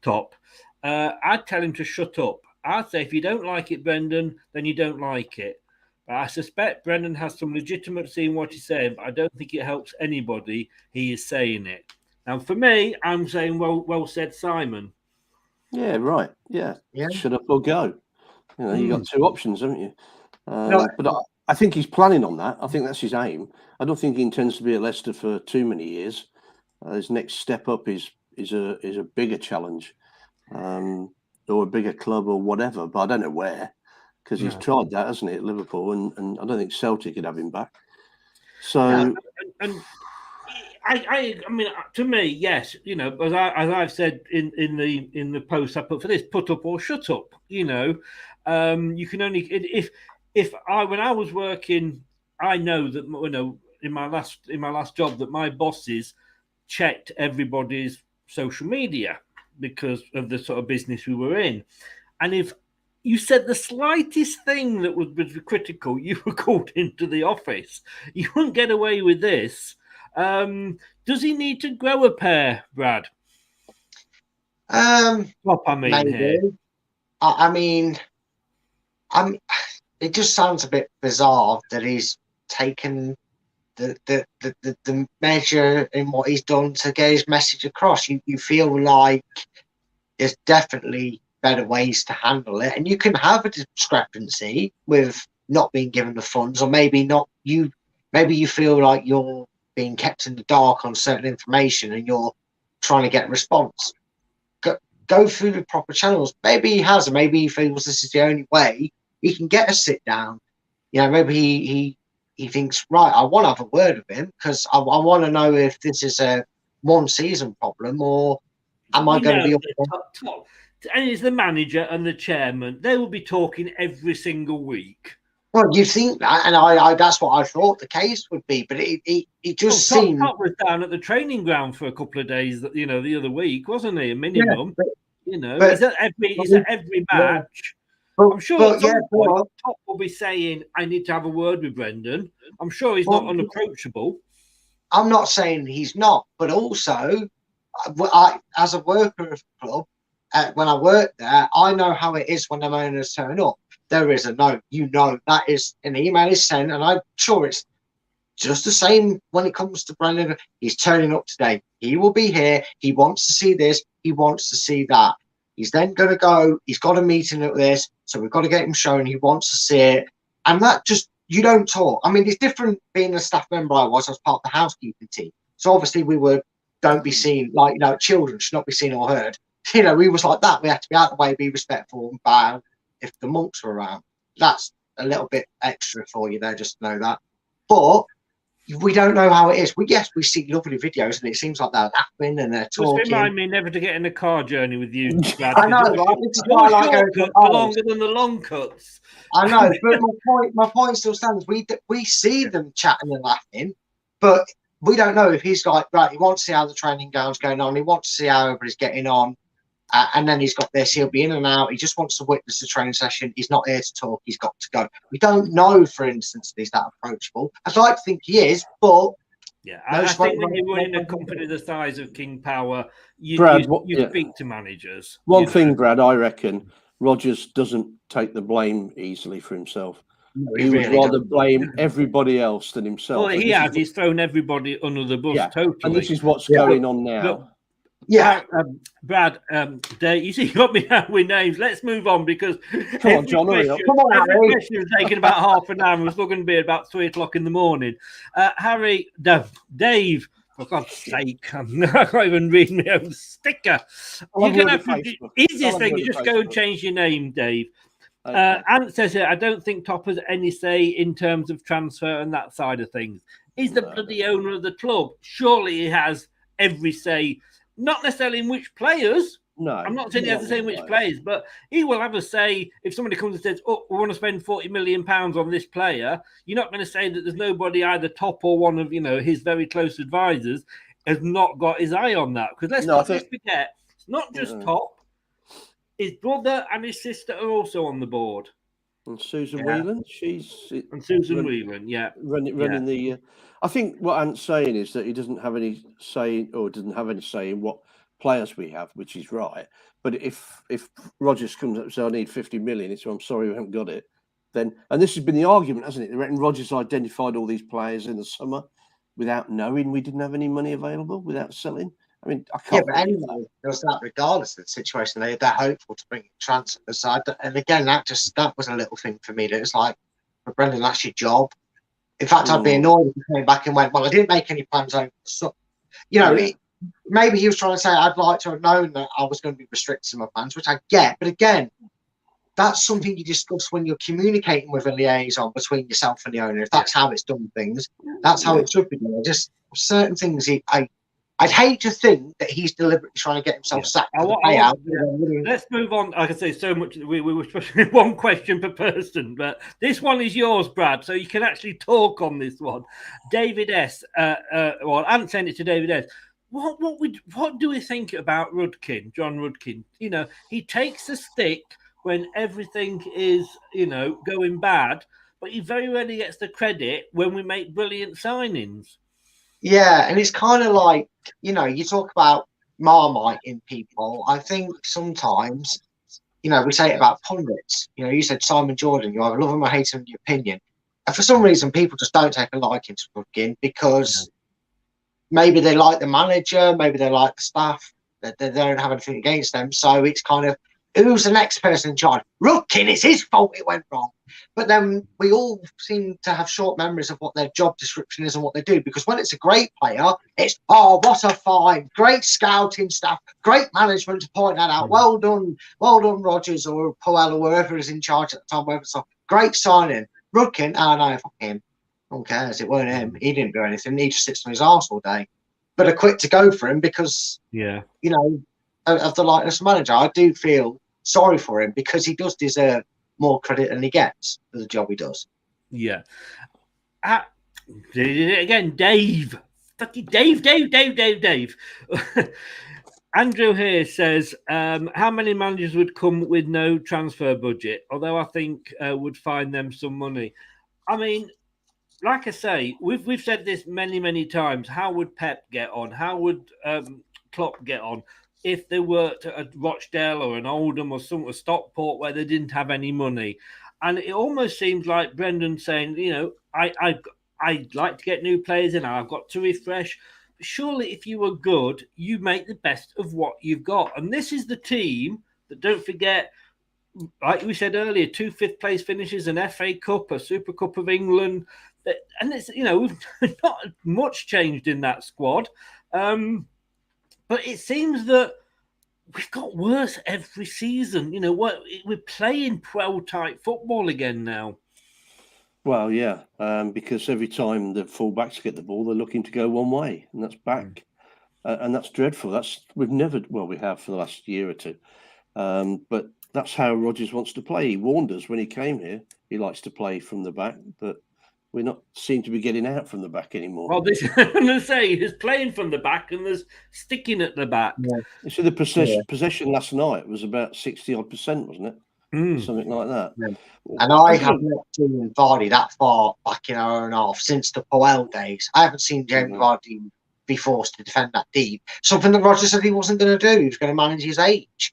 Top. I'd tell him to shut up. I'd say if you don't like it, Brendan, then you don't like it. But I suspect Brendan has some legitimacy in what he's saying, but I don't think it helps anybody. He is saying it. Now, for me, I'm saying, well said, Simon. Yeah, right. Yeah. Shut up or go. You know, you got two options, haven't you? But I think he's planning on that. I think that's his aim. I don't think he intends to be at Leicester for too many years. His next step up is a bigger challenge, or a bigger club or whatever. But I don't know where, because he's tried that, hasn't he, at Liverpool, and I don't think Celtic could have him back. So, I mean, to me, yes, you know, as I've said in the post I put for this, put up or shut up. You know, you can only when I was working, I know that, you know, in my last job, that my bosses checked everybody's social media because of the sort of business we were in, and if you said the slightest thing that was critical, you were called into the office. You wouldn't get away with this. Does he need to grow a pair, Brad? Maybe. It just sounds a bit bizarre that he's taken the measure in what he's done to get his message across. You feel like there's definitely better ways to handle it, and you can have a discrepancy with not being given the funds, or maybe you feel like you're being kept in the dark on certain information and you're trying to get a response. Go through the proper channels. Maybe he has, and maybe he feels this is the only way he can get a sit down. You know, maybe he thinks, right, I want to have a word with him because I want to know if this is a one season problem, or am I going to be up top? And it's the manager and the chairman. They will be talking every single week. Well, you think that, and I that's what I thought the case would be, but it just seemed. Top was down at the training ground for a couple of days, you know, the other week, wasn't he? A minimum, you know. He's at every match. I'm sure Top will be saying, "I need to have a word with Brendan." I'm sure he's not unapproachable. I'm not saying he's not, but also, as a worker of the club, when I worked there, I know how it is when the owners turn up. There is a note, you know, that is an email is sent, and I'm sure it's just the same when it comes to Brendan. He's turning up today. He will be here. He wants to see this. He wants to see that. He's then going to go. He's got a meeting at this, so we've got to get him shown. He wants to see it, and that just, you don't talk. I mean, it's different being a staff member. I was part of the housekeeping team, so obviously we were don't be seen, like, you know, children should not be seen or heard. You know, we was like that. We had to be out of the way, be respectful, and bow if the monks were around. That's a little bit extra for you there, just to know that. But we don't know how it is. We see lovely videos, and it seems like they're laughing and they're Just talking. remind me never to get in a car journey with you, Brad. I know, right? This is why I like going to shortcuts are longer than the long cuts. I know, but my point still stands. We see them chatting and laughing, but we don't know if he's like, right, he wants to see how the training ground's going on. He wants to see how everybody's getting on. And then he's got this. He'll be in and out. He just wants to witness the training session. He's not here to talk. He's got to go. We don't know, for instance, that he's that approachable. I'd like to think he is, but... Yeah, I think when you're running a company the size of King Power, you speak to managers. One thing, Brad, I reckon, Rodgers doesn't take the blame easily for himself. No, he would rather blame everybody else than himself. Well, he's thrown everybody under the bus, totally. And this is what's going on now. Brad, Dave, you see, you got me out with names. Let's move on because come on, John, hurry up. Come on, every question was taking about half an hour. And we're still going to be about 3:00 in the morning. Harry, Dave, for God's sake, I'm not even reading my own sticker. You're going to have to. Easiest thing is just go and change your name, Dave. Okay. Ant says here, I don't think Top has any say in terms of transfer and that side of things. He's the bloody owner of the club. Surely he has every say. Not necessarily in which players. No. I'm not saying he has to say in which players, but he will have a say if somebody comes and says, oh, we want to spend £40 million on this player. You're not going to say that there's nobody, either Top or one of his very close advisors, has not got his eye on that. Because let's not forget, it's not just Top. His brother and his sister are also on the board. And Susan Whelan, running the. I think what Ant's saying is that he doesn't have any say, or doesn't have any say in what players we have, which is right. But if Rodgers comes up and says, "I need 50 million," it's, I'm sorry, we haven't got it. Then, and this has been the argument, hasn't it? They reckon Rodgers identified all these players in the summer without knowing we didn't have any money available, without selling. I mean, I can't. Yeah, but anyway, does that regardless of the situation? They're hopeful to bring transfers. And again, that was a little thing for me. That it's like, for Brendan, that's your job. In fact, I'd be annoyed if he came back and went, "Well, I didn't make any plans over the summer." Maybe he was trying to say, "I'd like to have known that I was going to be restricting my plans," which I get. But again, that's something you discuss when you're communicating with a liaison between yourself and the owner. If that's how it's done, things that's how it should be done. Just certain things, I'd hate to think that he's deliberately trying to get himself sacked. Let's move on. I can say so much. We were supposed one question per person, but this one is yours, Brad, so you can actually talk on this one. David S. Ant sent it to David S. What do we think about Rudkin, John Rudkin? He takes a stick when everything is, going bad, but he very rarely gets the credit when we make brilliant signings. Yeah, and it's kind of like, you talk about Marmite in people. I think sometimes, we say it about pundits. You said Simon Jordan, you either love him or hate him in your opinion. And for some reason, people just don't take a liking to Rudkin because maybe they like the manager, maybe they like the staff, they don't have anything against them. So it's kind of, who's the next person in charge? Rudkin, it's his fault it went wrong. But then we all seem to have short memories of what their job description is and what they do. Because when it's a great player, it's, oh, what a find. Great scouting staff, great management to point that out. Well done, Rodgers or Powell or whoever is in charge at the time. Whatever. So great signing. Rudkin, no, fuck him. No one cares. It weren't him. He didn't do anything. He just sits on his arse all day. But are quick to go for him because, of the likeness manager. I do feel sorry for him because he does deserve more credit than he gets for the job he does. Yeah. Did it again, Dave. Dave. Andrew here says, how many managers would come with no transfer budget? Although I think would find them some money. I mean, like I say, we've said this many, many times. How would Pep get on? How would Klopp get on? If they worked at Rochdale or an Oldham or a Stockport where they didn't have any money. And it almost seems like Brendan saying, I'd like to get new players in. I've got to refresh. But surely if you were good, you make the best of what you've got. And this is the team that, don't forget, like we said earlier, 2 fifth-place finishes, an FA Cup, a Super Cup of England. And it's, we've not much changed in that squad. But it seems that we've got worse every season. We're playing pro-type football again now. Well, yeah, because every time the fullbacks get the ball, they're looking to go one way, and that's back, and that's dreadful. We have for the last year or two, but that's how Rodgers wants to play. He warned us when he came here. He likes to play from the back, but we're not seem to be getting out from the back anymore. Well, I'm going to say he's playing from the back and there's sticking at the back. Yeah. So the possession last night was about 60-odd%, wasn't it? Something like that. Yeah. And I have not seen Vardy that far back in our own half since the Powell days. I haven't seen James Vardy be forced to defend that deep. Something that Rodgers said he wasn't going to do. He was going to manage his age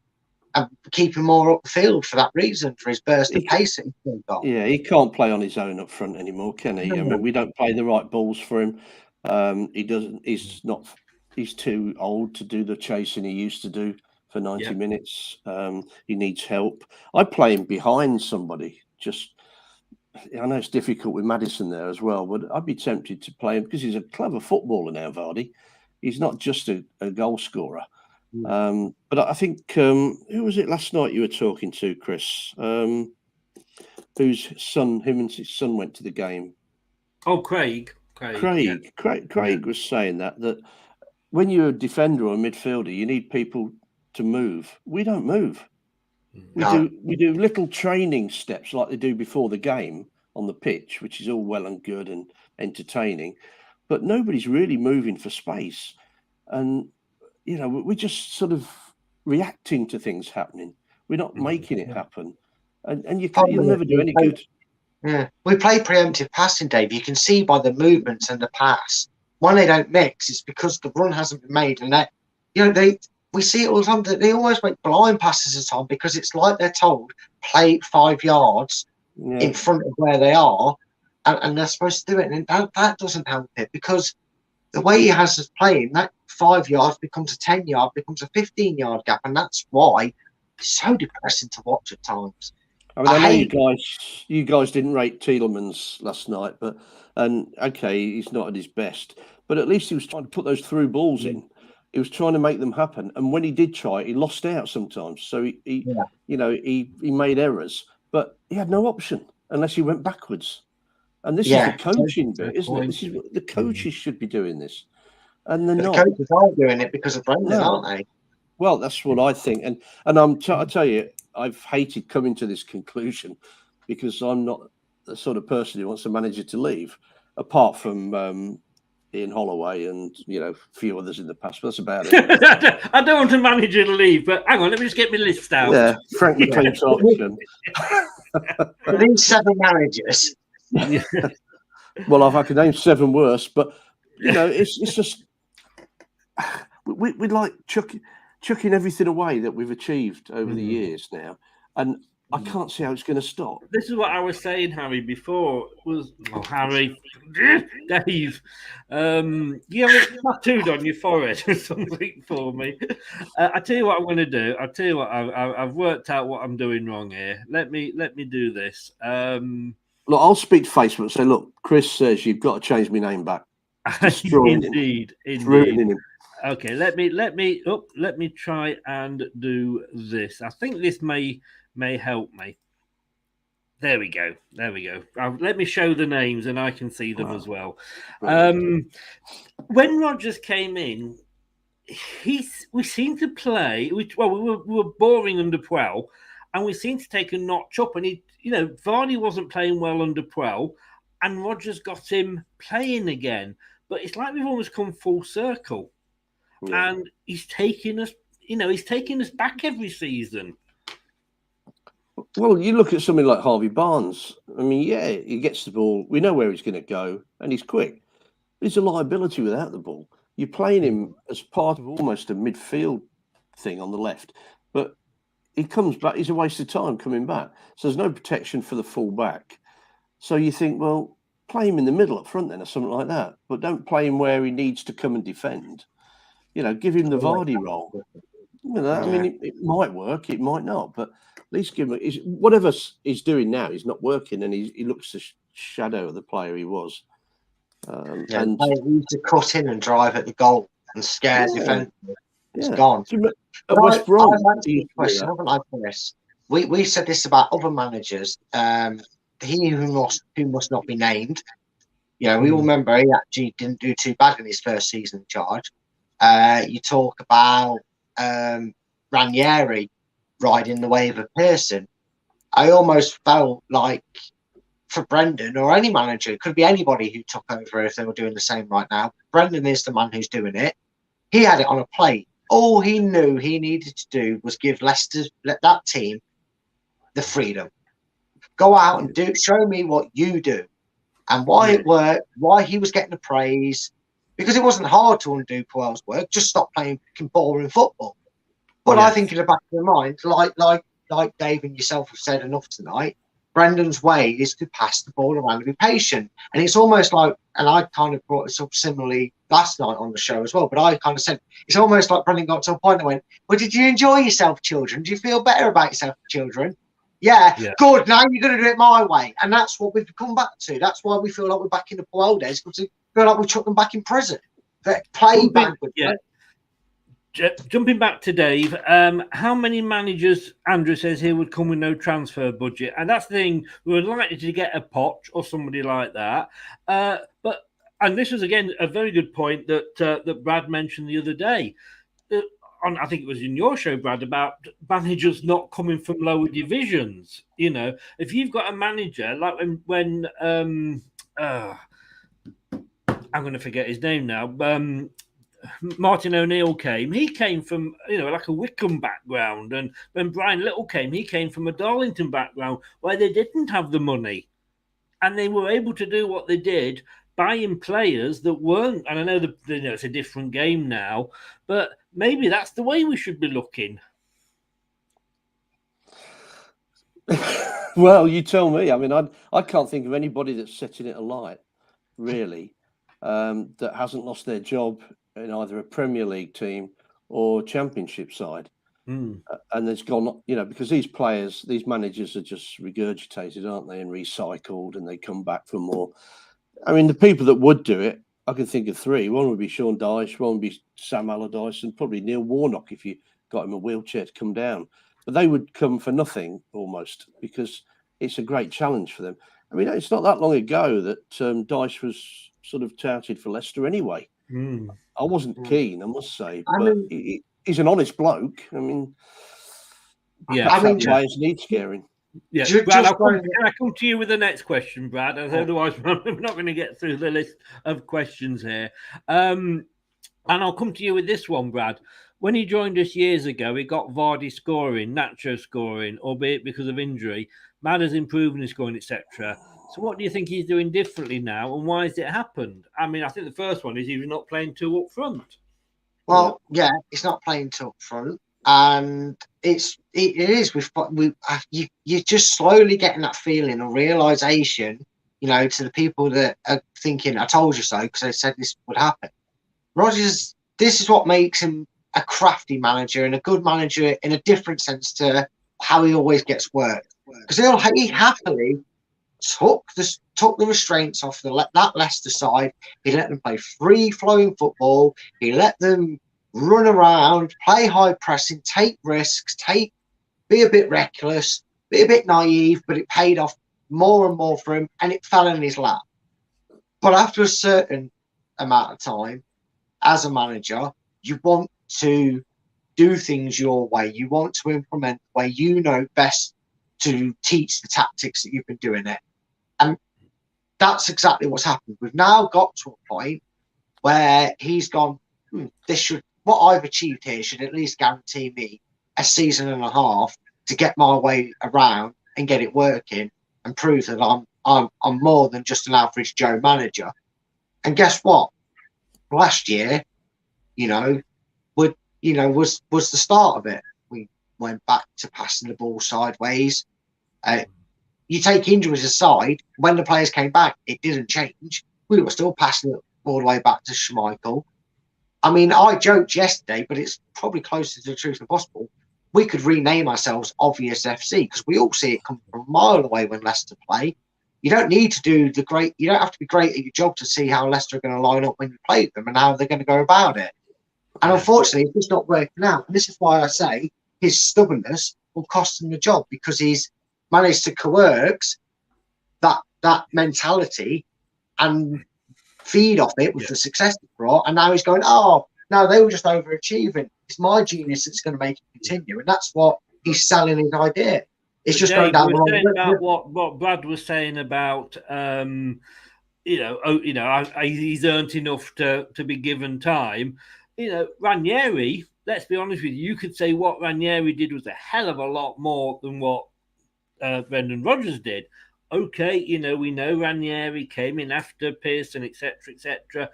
and keep him more up the field for that reason, for his burst of pace that he's got. Yeah, he can't play on his own up front anymore, can he? No. I mean, we don't play the right balls for him. He doesn't. He's too old to do the chasing he used to do for 90 minutes. He needs help. I play him behind somebody. I know it's difficult with Maddison there as well, but I'd be tempted to play him because he's a clever footballer now, Vardy. He's not just a goal scorer. But I think, who was it last night you were talking to, Chris? Him and his son went to the game. Oh, Craig. Craig was saying that when you're a defender or a midfielder, you need people to move. We don't move. We do little training steps like they do before the game on the pitch, which is all well and good and entertaining, but nobody's really moving for space. And, we're just sort of reacting to things happening. We're not making it happen. And you'll never do any good. Yeah, we play preemptive passing, Dave. You can see by the movements and the pass. When they don't mix, it's because the run hasn't been made. And we see it all the time. They always make blind passes at time because it's like they're told, play 5 yards in front of where they are, and they're supposed to do it. And that doesn't help it because the way he has us playing, that 5 yards becomes a 10-yard, becomes a 15-yard gap. And that's why it's so depressing to watch at times. I know you guys didn't rate Tielemans last night, he's not at his best, but at least he was trying to put those through balls in. He was trying to make them happen, and when he did try it, he lost out sometimes. So he made errors, but he had no option unless he went backwards. And this is the coaching bit, isn't it? This is what the coaches should be doing this, and they're not. The coaches are doing it because of Brendan, aren't they? Well, that's what I think, and I tell you, I've hated coming to this conclusion because I'm not the sort of person who wants a manager to leave, apart from Ian Holloway and a few others in the past. But that's about it. I don't want a manager to leave, but hang on, let me just get my list out. Yeah, Frank McLean. These 7 managers. Well, I could name 7 worse, but it's just we like chucking everything away that we've achieved over the years now, and I can't see how it's going to stop. This is what I was saying, Harry, before. Harry, Dave, you have it tattooed on your forehead or something for me. I tell you what I'm going to do. I tell you what, I've worked out what I'm doing wrong here. Let me do this. Look, I'll speak to Facebook and say, look, Chris says you've got to change my name back. Indeed. Okay, let me try and do this. I think this may help me. There we go. Let me show the names and I can see them as well. When Rodgers came in, we seemed to play. We were boring under Puel, and we seemed to take a notch up. And Vardy wasn't playing well under Puel, and Rodgers got him playing again. But it's like we've almost come full circle. Yeah. And he's taking us, back every season. Well, you look at something like Harvey Barnes. I mean, he gets the ball. We know where he's going to go, and he's quick. He's a liability without the ball. You're playing him as part of almost a midfield thing on the left, but he comes back. He's a waste of time coming back. So there's no protection for the full back. So you think, well, play him in the middle up front then, or something like that. But don't play him where he needs to come and defend. Give him the Vardy role. I mean, it might work, it might not, but at least give him whatever he's doing now. He's not working, and he looks a shadow of the player he was. And he used to cut in and drive at the goal and scare defenders. It's gone. At West Brom, question, haven't I, for this? We said this about other managers. who must not be named. You know, we all remember he actually didn't do too bad in his first season in charge. You talk about Ranieri riding the wave of Pearson. I almost felt like for Brendan or any manager, it could be anybody who took over if they were doing the same right now. Brendan is the man who's doing it. He had it on a plate. All he knew he needed to do was give that team the freedom. Go out and show me what you do. And why it worked, why he was getting the praise, because it wasn't hard to undo Puel's work. Just stop playing boring football. But I think in the back of your mind, like Dave and yourself have said enough tonight, Brendan's way is to pass the ball around and be patient. And it's almost like, and I kind of brought this up similarly last night on the show as well, but I kind of said, it's almost like Brendan got to a point and went, well, did you enjoy yourself, children? Do you feel better about yourself, children? Yeah, good. Now you're going to do it my way. And that's what we've come back to. That's why we feel like we're back in the Puel days, because we feel like we took them back in prison. But play backwards. Yeah. Jumping back to Dave, how many managers, Andrew says here, would come with no transfer budget? And that's the thing, we were likely to get a Poch or somebody like that. And this was, again, a very good point that Brad mentioned the other day. I think it was in your show, Brad, about managers not coming from lower divisions. You know, if you've got a manager, like when I'm going to forget his name now, Martin O'Neill came, he came from, like a Wickham background. And when Brian Little came, he came from a Darlington background where they didn't have the money. And they were able to do what they did, buying players that weren't, and I know that it's a different game now, but maybe that's the way we should be looking. Well, you tell me. I mean, I can't think of anybody that's setting it alight, really, that hasn't lost their job in either a Premier League team or Championship side. And there's gone, because these players, these managers are just regurgitated, aren't they, and recycled, and they come back for more. I mean, the people that would do it, I can think of three. One would be Sean Dyche, one would be Sam Allardyce, and probably Neil Warnock if you got him a wheelchair to come down. But they would come for nothing almost, because it's a great challenge for them. I mean, it's not that long ago that Dyche was sort of touted for Leicester anyway. I wasn't keen, I must say, but he's an honest bloke. I mean, players need scaring. Yeah, Brad, can I come to you with the next question, Brad? Otherwise, we're not going to get through the list of questions here. And I'll come to you with this one, Brad. When he joined us years ago, he got Vardy scoring, Nacho scoring, albeit because of injury. Madder's improving his scoring, etc. So what do you think he's doing differently now, and why has it happened? I mean, I think the first one is he's not playing two up front. Well, yeah, he's not playing two up front, and it is. You're just slowly getting that feeling or realization, to the people that are thinking, "I told you so," because they said this would happen. Rodgers, this is what makes him a crafty manager and a good manager in a different sense to how he always gets work, because he happily took the restraints off that Leicester side. He let them play free-flowing football. He let them run around, play high pressing, take risks, be a bit reckless, be a bit naive, but it paid off more and more for him, and it fell in his lap. But after a certain amount of time, as a manager, you want to do things your way. You want to implement the way you know best to teach the tactics that you've been doing it. And that's exactly what's happened. We've now got to a point where he's gone, what I've achieved here should at least guarantee me a season and a half to get my way around and get it working and prove that I'm more than just an average Joe manager. And guess what? Last year, was the start of it. We went back to passing the ball sideways. You take injuries aside, when the players came back, it didn't change. We were still passing it all the way back to Schmeichel. I mean, I joked yesterday, but it's probably closer to the truth than possible. We could rename ourselves Obvious FC because we all see it come from a mile away when Leicester play. You don't need to do you don't have to be great at your job to see how Leicester are going to line up when you play them and how they're going to go about it. And unfortunately, it's just not working out. And this is why I say his stubbornness will cost him the job, because he's managed to coerce that mentality and feed off it with the success it brought. And now he's going, oh, no, they were just overachieving. It's my genius that's going to make it continue. And that's what he's selling his idea. It's just Dave, going down we the were wrong saying road. about what Brad was saying about, he's earned enough to be given time. Ranieri, let's be honest with you, you could say what Ranieri did was a hell of a lot more than what Brendan Rodgers did. Okay, we know Ranieri came in after Pearson, etc., etc.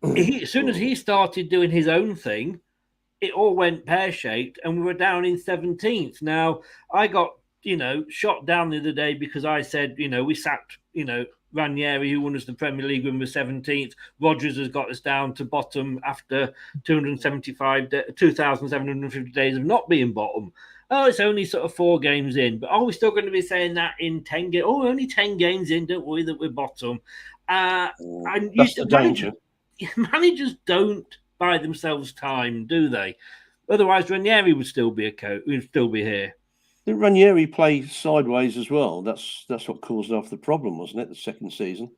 As soon as he started doing his own thing, it all went pear-shaped, and we were down in 17th. Now, I got, shot down the other day because I said, we sacked, Ranieri, who won us the Premier League when we were 17th. Rodgers has got us down to bottom after 2,750 days of not being bottom. Oh, it's only sort of 4 games in, but are we still going to be saying that in 10 games? Oh, only 10 games in, don't worry that we're bottom. And that's the danger. Managers don't buy themselves time, do they? Otherwise, Ranieri would still be would still be here. Did Ranieri play sideways as well? That's what caused off the problem, wasn't it? The second season,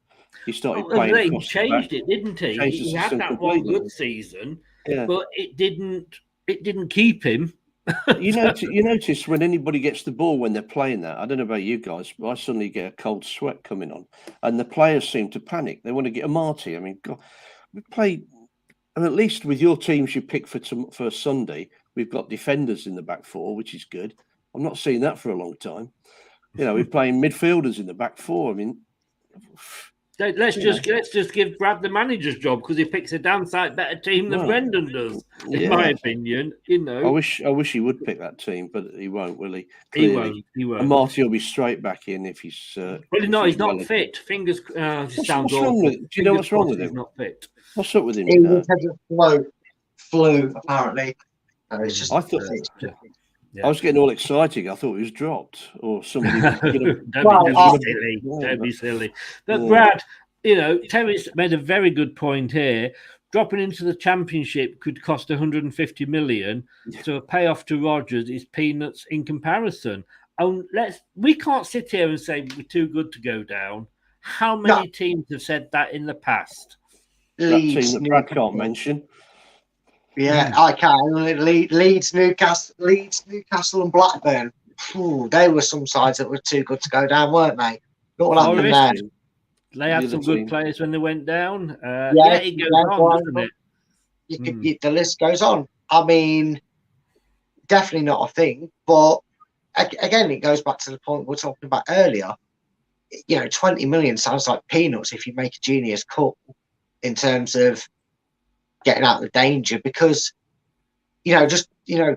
he started playing. He changed it, didn't he? He had that one good season, but it didn't keep him. You notice when anybody gets the ball when they're playing that. I don't know about you guys, but I suddenly get a cold sweat coming on, and the players seem to panic. They want to get a marty. I mean, God, we play. And at least with your teams you pick for Sunday, we've got defenders in the back 4, which is good. I'm not seeing that for a long time. We're playing midfielders in the back 4. I mean, let's just give Brad the manager's job because he picks a damn sight better team than Brendan does, in my opinion. I wish he would pick that team, but he won't, will he? Clearly. He won't. And Marty will be straight back in if he's. He's not fit. Fingers. What's wrong with? Do you know what's wrong with him? He's not fit. What's up with him? He had a flu, apparently. It's just. I thought. I was getting all excited. I thought he was dropped or somebody. Don't be silly. But Brad, Terry's made a very good point here. Dropping into the Championship could cost 150 million. So a payoff to Rodgers is peanuts in comparison. And we can't sit here and say we're too good to go down. How many teams have said that in the past? That team that Brad can't mention. Yeah, I can. Leeds, Newcastle, and Blackburn. They were some sides that were too good to go down, weren't they? Not what happened there. They had some good players when they went down. It goes on, doesn't it? The list goes on. I mean, definitely not a thing. But again, it goes back to the point we were talking about earlier. 20 million sounds like peanuts if you make a genius cut in terms of getting out of the danger, because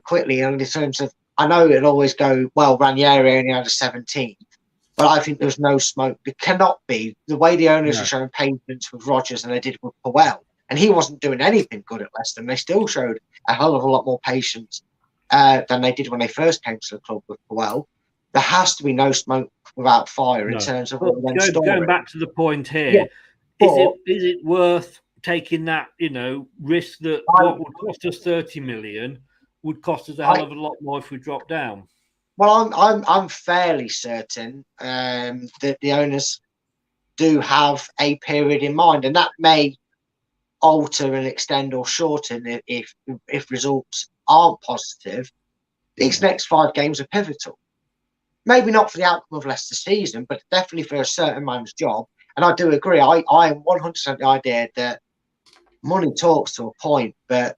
quickly in terms of, I know it'll always go, well, Ranieri only had a 17th, but I think there's no smoke. It cannot be the way the owners are showing patience with Rodgers and they did with Powell, and he wasn't doing anything good at Leicester, and they still showed a hell of a lot more patience than they did when they first came to the club with Powell. There has to be no smoke without fire in terms of going back to the point here. Is it worth taking that risk that what would cost us 30 million would cost us a hell of a lot more if we drop down? Well, I'm fairly certain that the owners do have a period in mind, and that may alter and extend or shorten if results aren't positive. These next 5 games are pivotal. Maybe not for the outcome of Leicester's season, but definitely for a certain man's job. And I do agree. I am 100% the idea that money talks to a point, but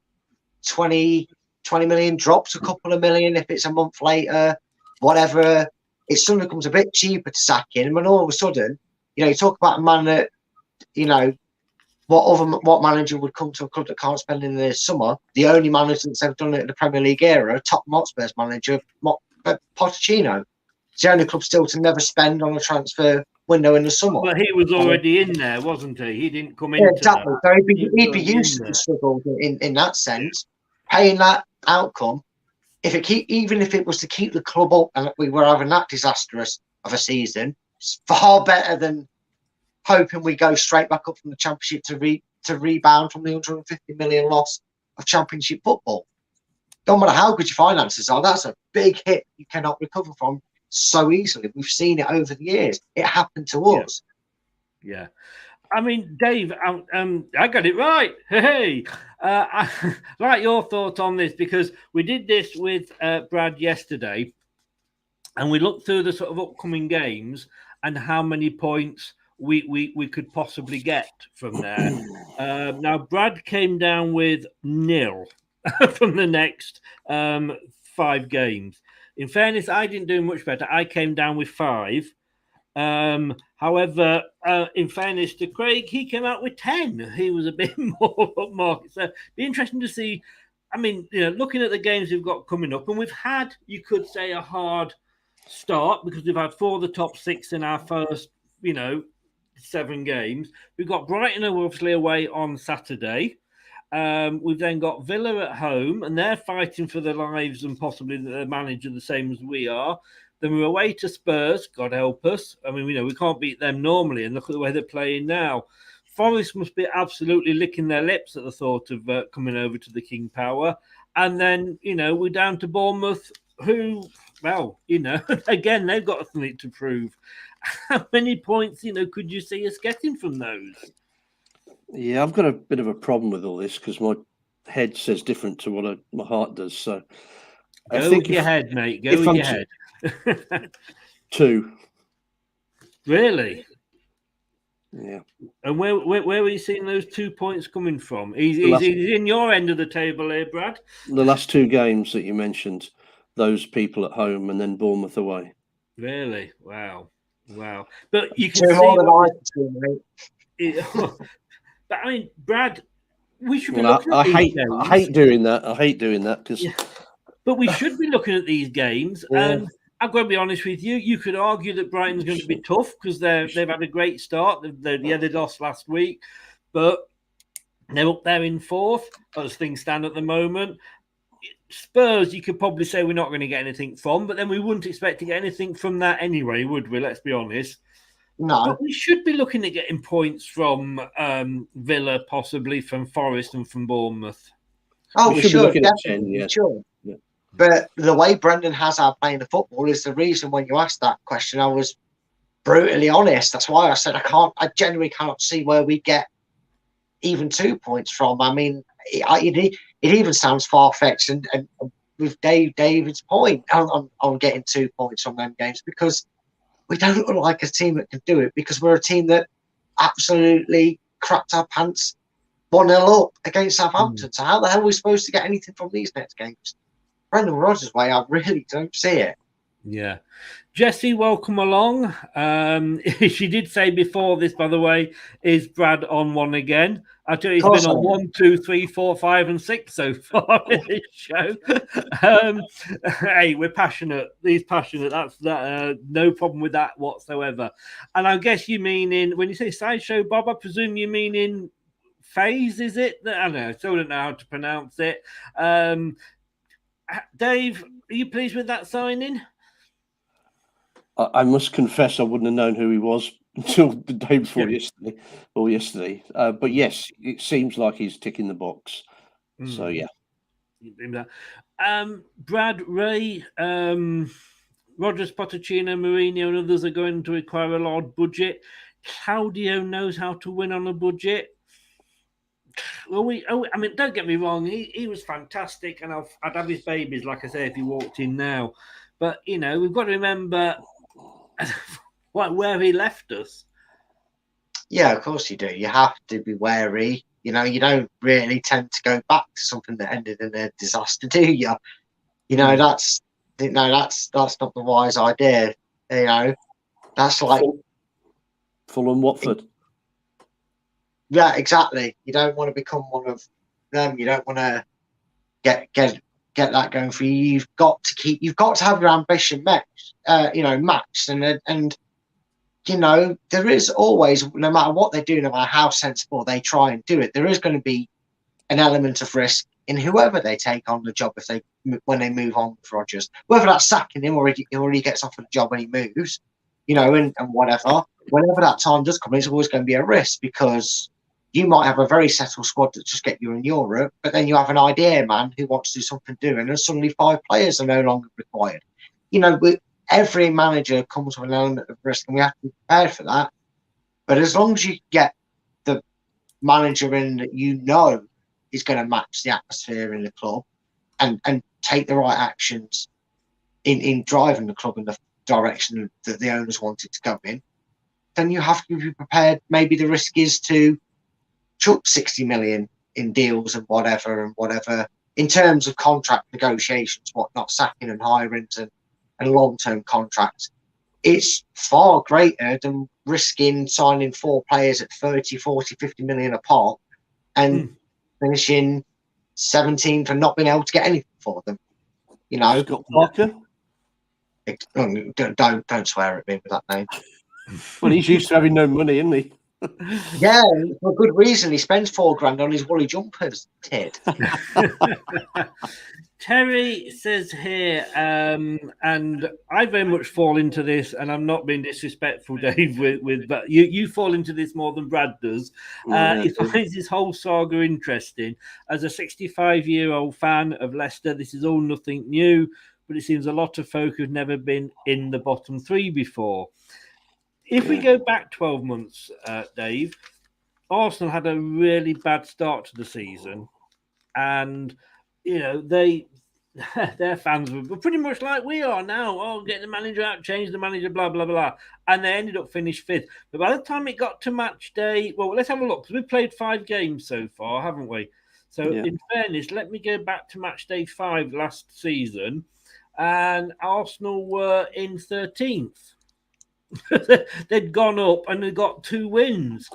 20 million drops a couple of million if it's a month later, whatever. It suddenly becomes a bit cheaper to sack him, and all of a sudden, you talk about a man that, what manager would come to a club that can't spend in the summer? The only manager that's ever done it in the Premier League era, Tottenham Hotspur's manager, Pochettino. It's the only club still to never spend on a transfer window in the summer. Well, he was already in there, wasn't he? He didn't come in. Exactly. So he'd be used to the struggle in that sense. Paying that outcome, even if it was to keep the club up and we were having that disastrous of a season, it's far better than hoping we go straight back up from the Championship to rebound from the 150 million loss of Championship football. Don't matter how good your finances are, that's a big hit you cannot recover from so easily. We've seen it over the years. It happened to us. Yeah. I mean, Dave, I got it right. Hey, I like your thoughts on this, because we did this with Brad yesterday, and we looked through the sort of upcoming games and how many points we could possibly get from there. Now, Brad came down with 0 from the next 5 games. In fairness, I didn't do much better. I came down with 5. However, in fairness to Craig, he came out with 10. He was a bit more upmarket. So it'd be interesting to see. I mean, looking at the games we've got coming up, and we've had, you could say, a hard start, because we've had 4 of the top 6 in our first, 7 games. We've got Brighton obviously away on Saturday. We've then got Villa at home, and they're fighting for their lives and possibly the manager the same as we are. Then we're away to Spurs, God help us. I mean, we can't beat them normally, and look at the way they're playing now. Forest must be absolutely licking their lips at the thought of coming over to the King Power. And then, we're down to Bournemouth, who, well, again, they've got something to prove. How many points, could you see us getting from those? Yeah, I've got a bit of a problem with all this, because my head says different to what my heart does. So I think with your head, mate. Go with your head. 2. Really? Yeah. And where were you seeing those 2 points coming from? He's in your end of the table here, Brad. The last 2 games that you mentioned, those people at home and then Bournemouth away. Really? Wow. But you can see more than I can see, mate. But I mean, Brad, we should be looking at these games. I hate doing that. Because. Yeah. But we should be looking at these games, and I've got to be honest with you. You could argue that Brighton's going to be tough, because they've had a great start. They lost last week, but they're up there in 4th as things stand at the moment. Spurs, you could probably say we're not going to get anything from, but then we wouldn't expect to get anything from that anyway, would we? Let's be honest. No. But we should be looking at getting points from Villa, possibly from Forest and from Bournemouth. Oh, we should. Definitely. Yeah. Sure. Yeah. But the way Brendan Hazard playing the football is the reason when you asked that question, I was brutally honest. That's why I said I genuinely cannot see where we get even 2 points from. I mean, it even sounds far-fetched. And with David's point, I'm getting 2 points from them games, because we don't look like a team that can do it, because we're a team that absolutely crapped our pants 1-0 up against Southampton. So how the hell are we supposed to get anything from these next games? Brendan Rodgers' way, I really don't see it. Yeah. Jessie, welcome along. She did say before this, by the way, is Brad on one again? I tell you, he's been on 1, 2, 3, 4, 5, and 6 so far in this show. Hey, we're passionate. He's passionate. That's no problem with that whatsoever. And I guess you mean when you say sideshow, Bob, I presume you mean in phase, is it? I don't know. I still don't know how to pronounce it. Dave, are you pleased with that signing? I must confess I wouldn't have known who he was until the day before yesterday. But yes, it seems like he's ticking the box. So, yeah. Brad, Ray, Rodgers, Pochettino, Mourinho and others are going to require a large budget. Claudio knows how to win on a budget. I mean, don't get me wrong. He was fantastic, and I'd have his babies, like I say, if he walked in now. But, we've got to remember where he left us. Yeah, of course you do. You have to be wary. You don't really tend to go back to something that ended in a disaster, do you? That's not the wise idea. That's like Fulham, Watford. Yeah, exactly. You don't want to become one of them. You don't want to get that going for you. You've got to have your ambition matched. And there is always, no matter what they do, no matter how sensible they try and do it, there is going to be an element of risk in whoever they take on the job when they move on with Rodgers. Whether that's sacking him or he gets offered a job when he moves, and whatever. Whenever that time does come, it's always going to be a risk, because you might have a very settled squad that just get you in Europe, but then you have an idea man who wants to do something different, and suddenly 5 players are no longer required. every manager comes with an element of risk, and we have to be prepared for that. But as long as you get the manager in that you know is going to match the atmosphere in the club and take the right actions in driving the club in the direction that the owners want it to go in, then you have to be prepared. Maybe the risk is to chuck 60 million in deals and whatever in terms of contract negotiations, whatnot, sacking and hirings and long-term contracts. It's far greater than risking signing 4 players at 30, 40, 50 million a pop and finishing 17 for not being able to get anything for them. You know, Scott Parker. Don't swear at me with that name. Well, he's used to having no money, isn't he? Yeah, for good reason. He spends $4,000 on his woolly jumpers. Ted. Terry says here, and I very much fall into this, and I'm not being disrespectful, Dave, but you fall into this more than Brad does. He finds this whole saga interesting. As a 65-year-old fan of Leicester, this is all nothing new, but it seems a lot of folk have never been in the bottom 3 before. If we go back 12 months, Dave, Arsenal had a really bad start to the season, and you know their fans were pretty much like we are now. Oh, get the manager out, change the manager, blah blah blah, and they ended up finished 5th. But by the time it got to match day, well, let's have a look because we've played 5 games so far, haven't we? So in fairness, let me go back to match day 5 last season, and Arsenal were in 13th. They'd gone up and they got 2 wins.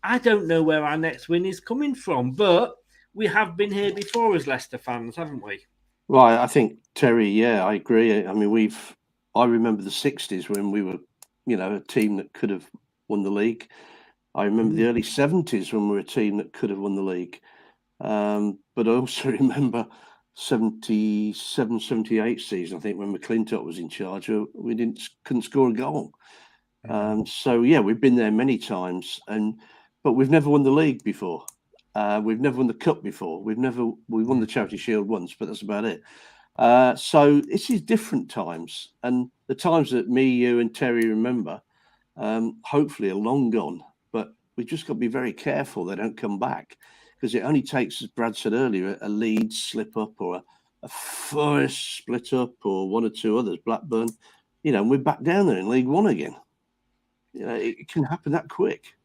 I don't know where our next win is coming from, but we have been here before as Leicester fans, haven't we? Right, I think Terry. Yeah, I agree. I mean, I remember the '60s when we were, a team that could have won the league. I remember the early '70s when we were a team that could have won the league. But I also remember 77, 78 season. I think when McClintock was in charge, we couldn't score a goal. So yeah, we've been there many times, but we've never won the league before. We've never won the cup before. We won the Charity Shield once, but that's about it. So this is different times, and the times that me, you, and Terry remember, hopefully are long gone. But we've just got to be very careful they don't come back, because it only takes, as Brad said earlier, a Leeds slip up or a Forest split up or 1 or 2 others, Blackburn, and we're back down there in League One again. It can happen that quick.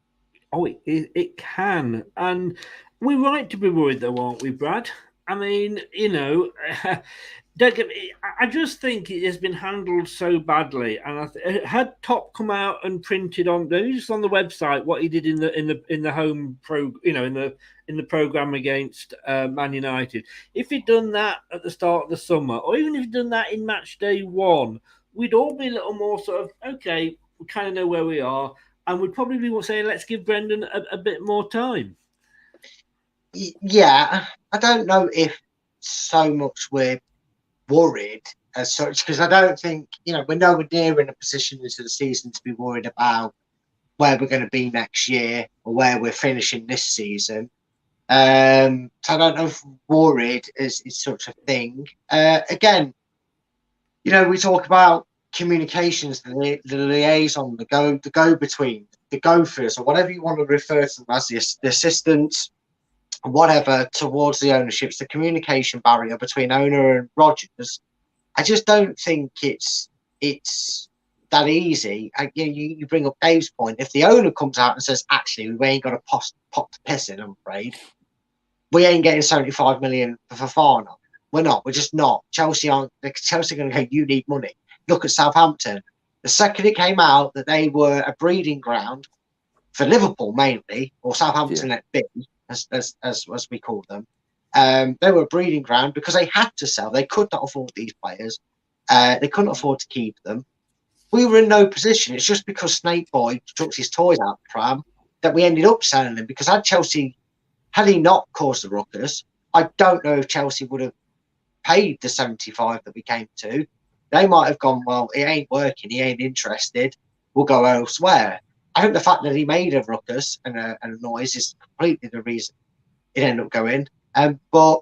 Oh, it can. And we're right to be worried, though, aren't we, Brad? I mean, don't get me, I just think it has been handled so badly. And had Top come out and printed just on the website what he did in the home in the program against Man United. If he'd done that at the start of the summer, or even if he'd done that in match day 1, we'd all be a little more sort of, okay, we kind of know where we are. And we'd probably be saying, let's give Brendan a bit more time. Yeah, I don't know if so much we're worried as such, because I don't think, we're nowhere near in a position into the season to be worried about where we're going to be next year or where we're finishing this season. So I don't know if worried is such a thing. Again, we talk about communications, the liaison, the go-between, the gophers, or whatever you want to refer to them as, the assistants, whatever, towards the ownerships, the communication barrier between owner and Rodgers. I just don't think it's that easy. You bring up Dave's point. If the owner comes out and says, actually, we ain't got a pot to piss in, I'm afraid, we ain't getting 75 million for Fafana. We're not. We're just not. Chelsea are going to go, you need money. Look at Southampton. The second it came out that they were a breeding ground for Liverpool mainly, or Southampton at B, as we call them, they were a breeding ground because they had to sell. They could not afford these players. They couldn't afford to keep them. We were in no position. It's just because Snake Boy took his toys out the pram that we ended up selling him. Because had he not caused the ruckus, I don't know if Chelsea would have paid the 75 that we came to. They might have gone, well, it ain't working, he ain't interested, we'll go elsewhere. I think the fact that he made a ruckus and a noise is completely the reason it ended up going. But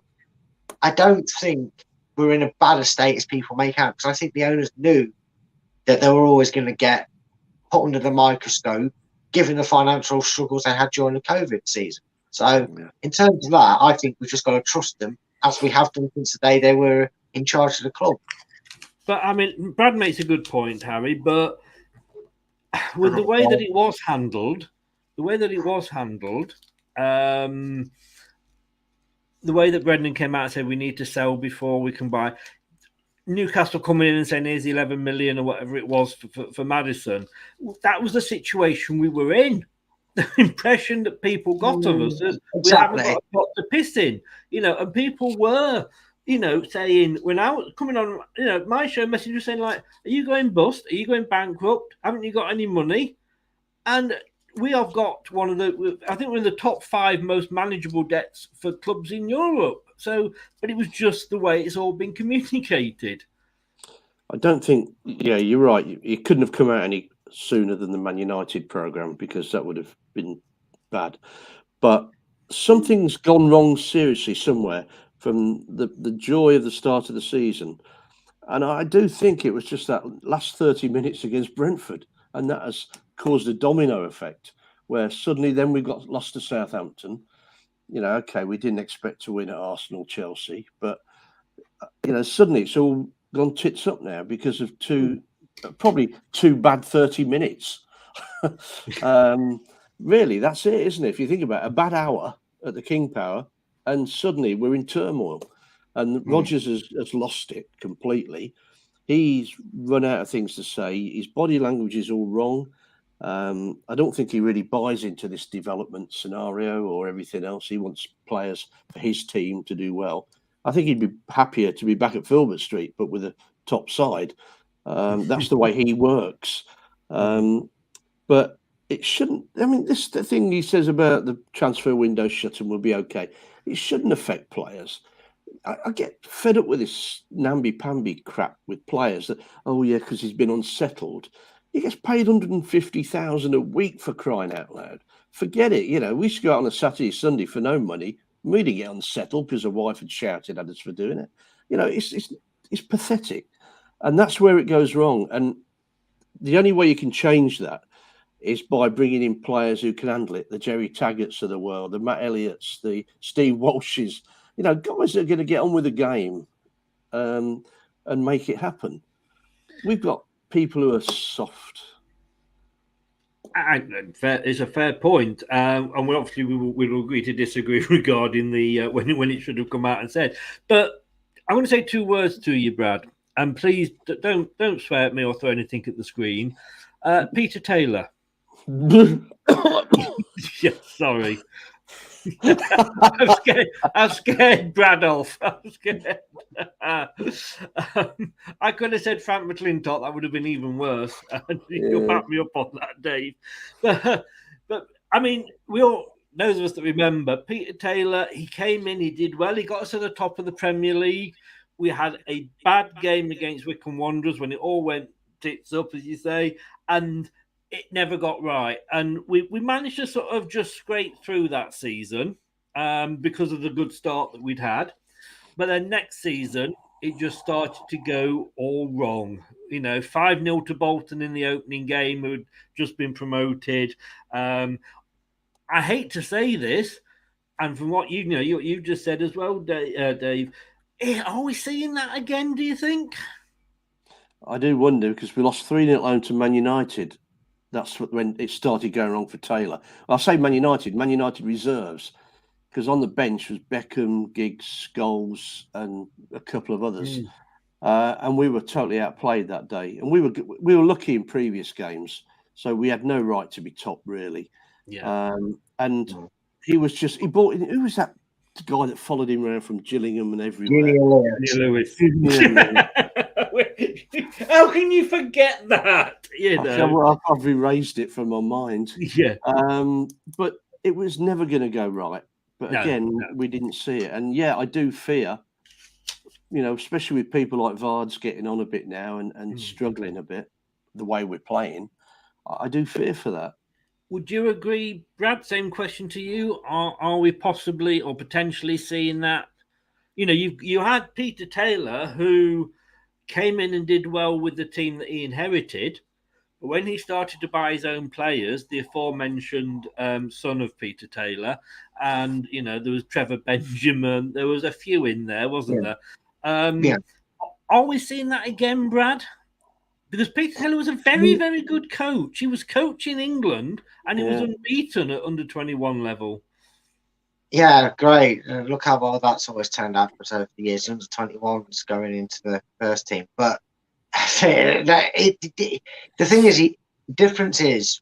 I don't think we're in a bad state as people make out, because I think the owners knew that they were always going to get put under the microscope, given the financial struggles they had during the COVID season. So in terms of that, I think we've just got to trust them, as we have done since the day they were in charge of the club. But I mean, Brad makes a good point, Harry, but with the way that it was handled, the way that Brendan came out and said we need to sell before we can buy, Newcastle coming in and saying here's 11 million or whatever it was for Maddison, that was the situation we were in. The impression that people got of us is we haven't got a pot to piss in, and people were, saying when I was coming on, my show message was saying like, are you going bust? Are you going bankrupt? Haven't you got any money? And we have got I think we're in the top 5 most manageable debts for clubs in Europe. So, but it was just the way it's all been communicated. I don't think, you're right. You couldn't have come out any sooner than the Man United programme, because that would have been bad. But something's gone wrong seriously somewhere from the joy of the start of the season. And I do think it was just that last 30 minutes against Brentford. And that has caused a domino effect where suddenly then we got lost to Southampton. Okay, we didn't expect to win at Arsenal, Chelsea, but suddenly it's all gone tits up now because of probably two bad 30 minutes. Really, that's it, isn't it? If you think about it, a bad hour at the King Power, and suddenly we're in turmoil, and Rodgers has lost it completely. He's run out of things to say. His body language is all wrong. I don't think he really buys into this development scenario or everything else. He wants players for his team to do well. I think he'd be happier to be back at Filbert Street, but with a top side. That's the way he works. But it shouldn't. I mean, the thing he says about the transfer window shut and will be okay. It shouldn't affect players. I get fed up with this namby-pamby crap with players that, because he's been unsettled. He gets paid 150,000 a week, for crying out loud. Forget it. We used to go out on a Saturday, Sunday for no money. We didn't get unsettled because a wife had shouted at us for doing it. It's pathetic. And that's where it goes wrong. And the only way you can change that is by bringing in players who can handle it. The Jerry Taggarts of the world, the Matt Elliott's, the Steve Walsh's, guys that are going to get on with the game and make it happen. We've got people who are soft. It's a fair point, and we'll agree to disagree regarding the when it should have come out and said. But I'm going to say 2 words to you, Brad, and please don't swear at me or throw anything at the screen. Peter Taylor. Yeah, sorry. I'm scared, Brad off. I'm scared. I could have said Frank McClintock. That would have been even worse. You'll back me up on that, Dave. But I mean, those of us that remember, Peter Taylor, he came in, he did well. He got us to the top of the Premier League. We had a bad game against Wycombe Wanderers when it all went tits up, as you say, and it never got right. And we managed to sort of just scrape through that season because of the good start that we'd had. But then next season, it just started to go all wrong. 5-0 to Bolton in the opening game, who had just been promoted. I hate to say this, and from what you just said as well, Dave, are we seeing that again, do you think? I do wonder, because we lost 3-0 home to Man United. That's when it started going wrong for Taylor. I'll say Man United reserves, because on the bench was Beckham, Giggs, Scholes, and a couple of others. And we were totally outplayed that day. And we were lucky in previous games, so we had no right to be top, really. Yeah. He was just, he bought in, who was that guy that followed him around from Gillingham and everywhere? Junior Lewis. How can you forget that? I've erased it from my mind. Yeah. But it was never going to go right. But again, we didn't see it. And I do fear, especially with people like Vards getting on a bit now and struggling a bit, the way we're playing, I do fear for that. Would you agree, Brad? Same question to you. Are we possibly or potentially seeing that? You had Peter Taylor, who came in and did well with the team that he inherited. But when he started to buy his own players, the aforementioned son of Peter Taylor, and there was Trevor Benjamin, there was a few in there, wasn't there? Are we seeing that again, Brad? Because Peter Taylor was a very, very good coach. He was coaching England, and he was unbeaten at under-21 level. Yeah, great. Look how well that's always turned out for us over the years. Under-21s going into the first team. But the thing is, difference is,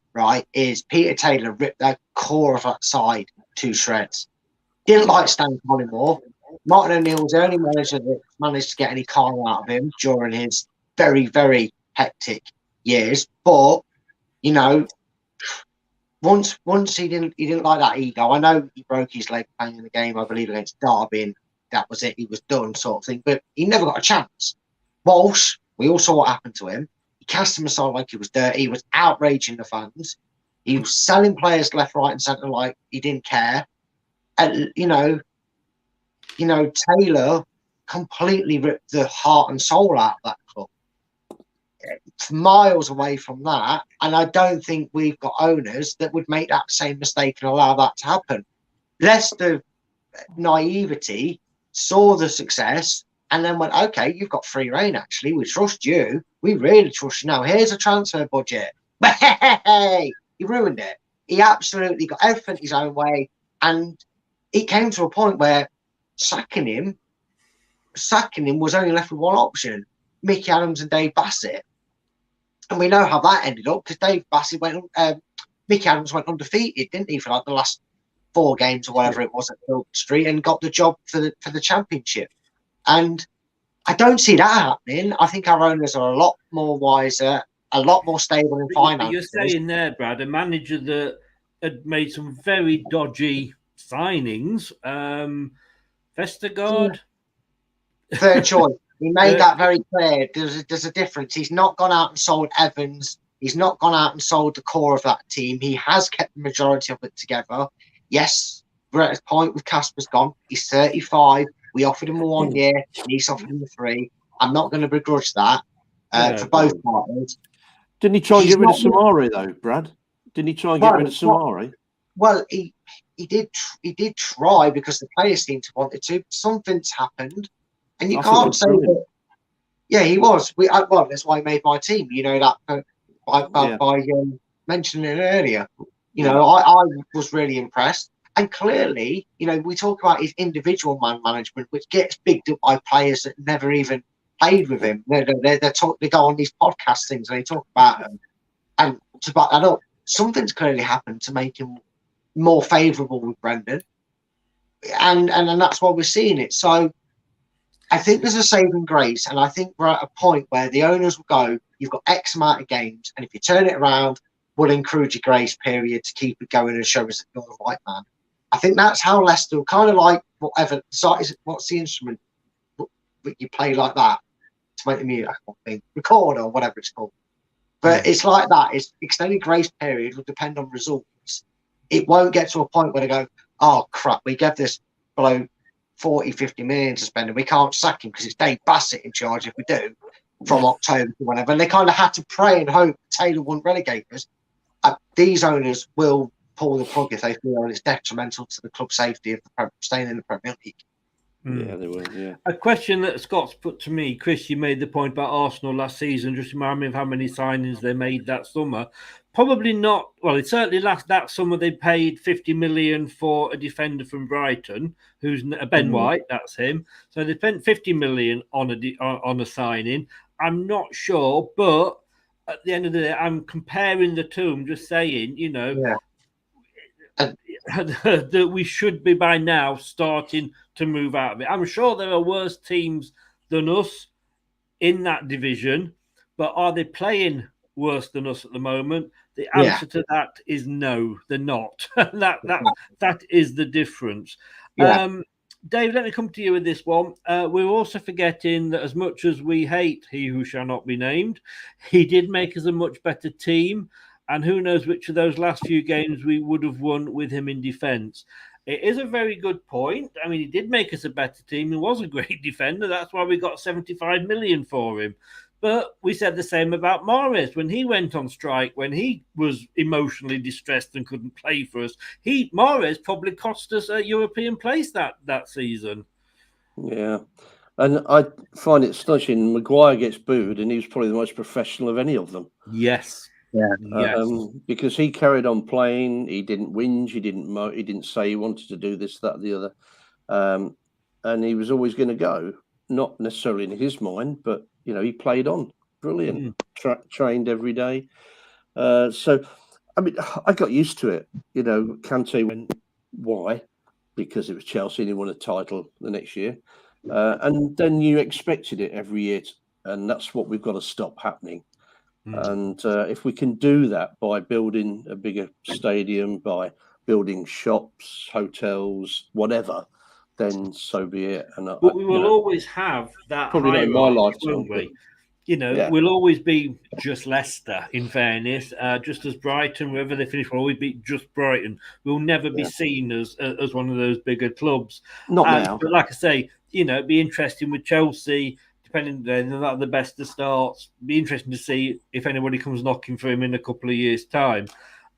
is Peter Taylor ripped the core of that side to shreds. Didn't like Stan Collymore. Martin O'Neill was the only manager that managed to get any calm out of him during his very, very hectic years. But, once he didn't like that ego. I know he broke his leg playing in the game, I believe, against Derby, and that was it. He was done, sort of thing. But he never got a chance. Walsh, we all saw what happened to him. He cast him aside like he was dirty. He was outraging the fans. He was selling players left, right, and centre like he didn't care. And Taylor completely ripped the heart and soul out of that club. Miles away from that, and I don't think we've got owners that would make that same mistake and allow that to happen. Leicester naivety saw the success and then went, okay, you've got free reign, actually. We trust you. We really trust you now. Here's a transfer budget. But hey, he ruined it. He absolutely got everything his own way, and it came to a point where sacking him was only left with one option: Mickey Adams and Dave Bassett. And we know how that ended up, because Dave Bassett Mickey Adams went undefeated, didn't he, for like the last 4 games or whatever it was at Hill Street, and got the job for the championship. And I don't see that happening. I think our owners are a lot more wiser, a lot more stable in finance. You're saying there, Brad, a manager that had made some very dodgy signings. Vestergaard? Third choice. He made that very clear. There's a difference. He's not gone out and sold Evans. He's not gone out and sold the core of that team. He has kept the majority of it together. Yes, we're at a point with Casper's gone. He's 35. We offered him a 1 year, and he's offered him a 3. I'm not going to begrudge that for both partners. Didn't he try and get rid of Samari, though, Brad? Didn't he try and get rid of Samari? Well, he did try, because the players seemed to want it to. Something's happened. And you can't say that. Yeah, he was. Well, that's why he made my team. You know that by mentioning it earlier. I was really impressed. And clearly, we talk about his individual man management, which gets bigged up by players that never even played with him. They go on these podcast things and they talk about him. And to back that up, something's clearly happened to make him more favourable with Brendan. And that's why we're seeing it. So I think there's a saving grace, and I think we're at a point where the owners will go, you've got X amount of games, and if you turn it around, we'll encourage your grace period to keep it going and show us that you're the right man. I think that's how Leicester, kind of like whatever, what's the instrument that you play like that to make the music, record or whatever it's called. But it's like that. It's extended grace period will depend on results. It won't get to a point where they go, oh crap, we gave this bloke 40, 50 million to spend, and we can't sack him because it's Dave Bassett in charge if we do, from October to whenever. And they kind of had to pray and hope Taylor wouldn't relegate us. These owners will pull the plug if they feel it's detrimental to the club safety of staying in the Premier League. Yeah, they will. Yeah. A question that Scott's put to me, Chris, you made the point about Arsenal last season. Just remind me of how many signings they made that summer. Probably not. Well, it certainly that summer they paid 50 million for a defender from Brighton, who's Ben White. That's him. So they spent 50 million on a signing. I'm not sure, but at the end of the day, I'm comparing the two. I'm just saying, that we should be by now starting to move out of it. I'm sure there are worse teams than us in that division, but are they playing worse than us at the moment? The answer to that is no, they're not. that is the difference. Yeah. Dave, let me come to you with this one. We're also forgetting that as much as we hate he who shall not be named, he did make us a much better team. And who knows which of those last few games we would have won with him in defence. It is a very good point. I mean, he did make us a better team. He was a great defender. That's why we got 75 million for him. But we said the same about Mahrez when he went on strike, when he was emotionally distressed and couldn't play for us. Mahrez probably cost us a European place that season. Yeah. And I find it astonishing. Maguire gets booed, and he was probably the most professional of any of them. Yes. Yeah. Yes. Because he carried on playing. He didn't whinge. He didn't say he wanted to do this, that, the other. And he was always going to go. Not necessarily in his mind, but he played on. Brilliant. Trained every day. So, I mean, I got used to it. Kante went. Why? Because it was Chelsea and he won a title the next year. And then you expected it every year. And that's what we've got to stop happening. And if we can do that by building a bigger stadium, by building shops, hotels, whatever, then so be it. And but we will always have that probably not in my lifetime, won't we? Yeah. We'll always be just Leicester, in fairness, just as Brighton, wherever they finish, we'll always be just Brighton. We'll never be seen as one of those bigger clubs. Not now. But like I say, it'd be interesting with Chelsea, depending, they're not the best of starts. Be interesting to see if anybody comes knocking for him in a couple of years' time.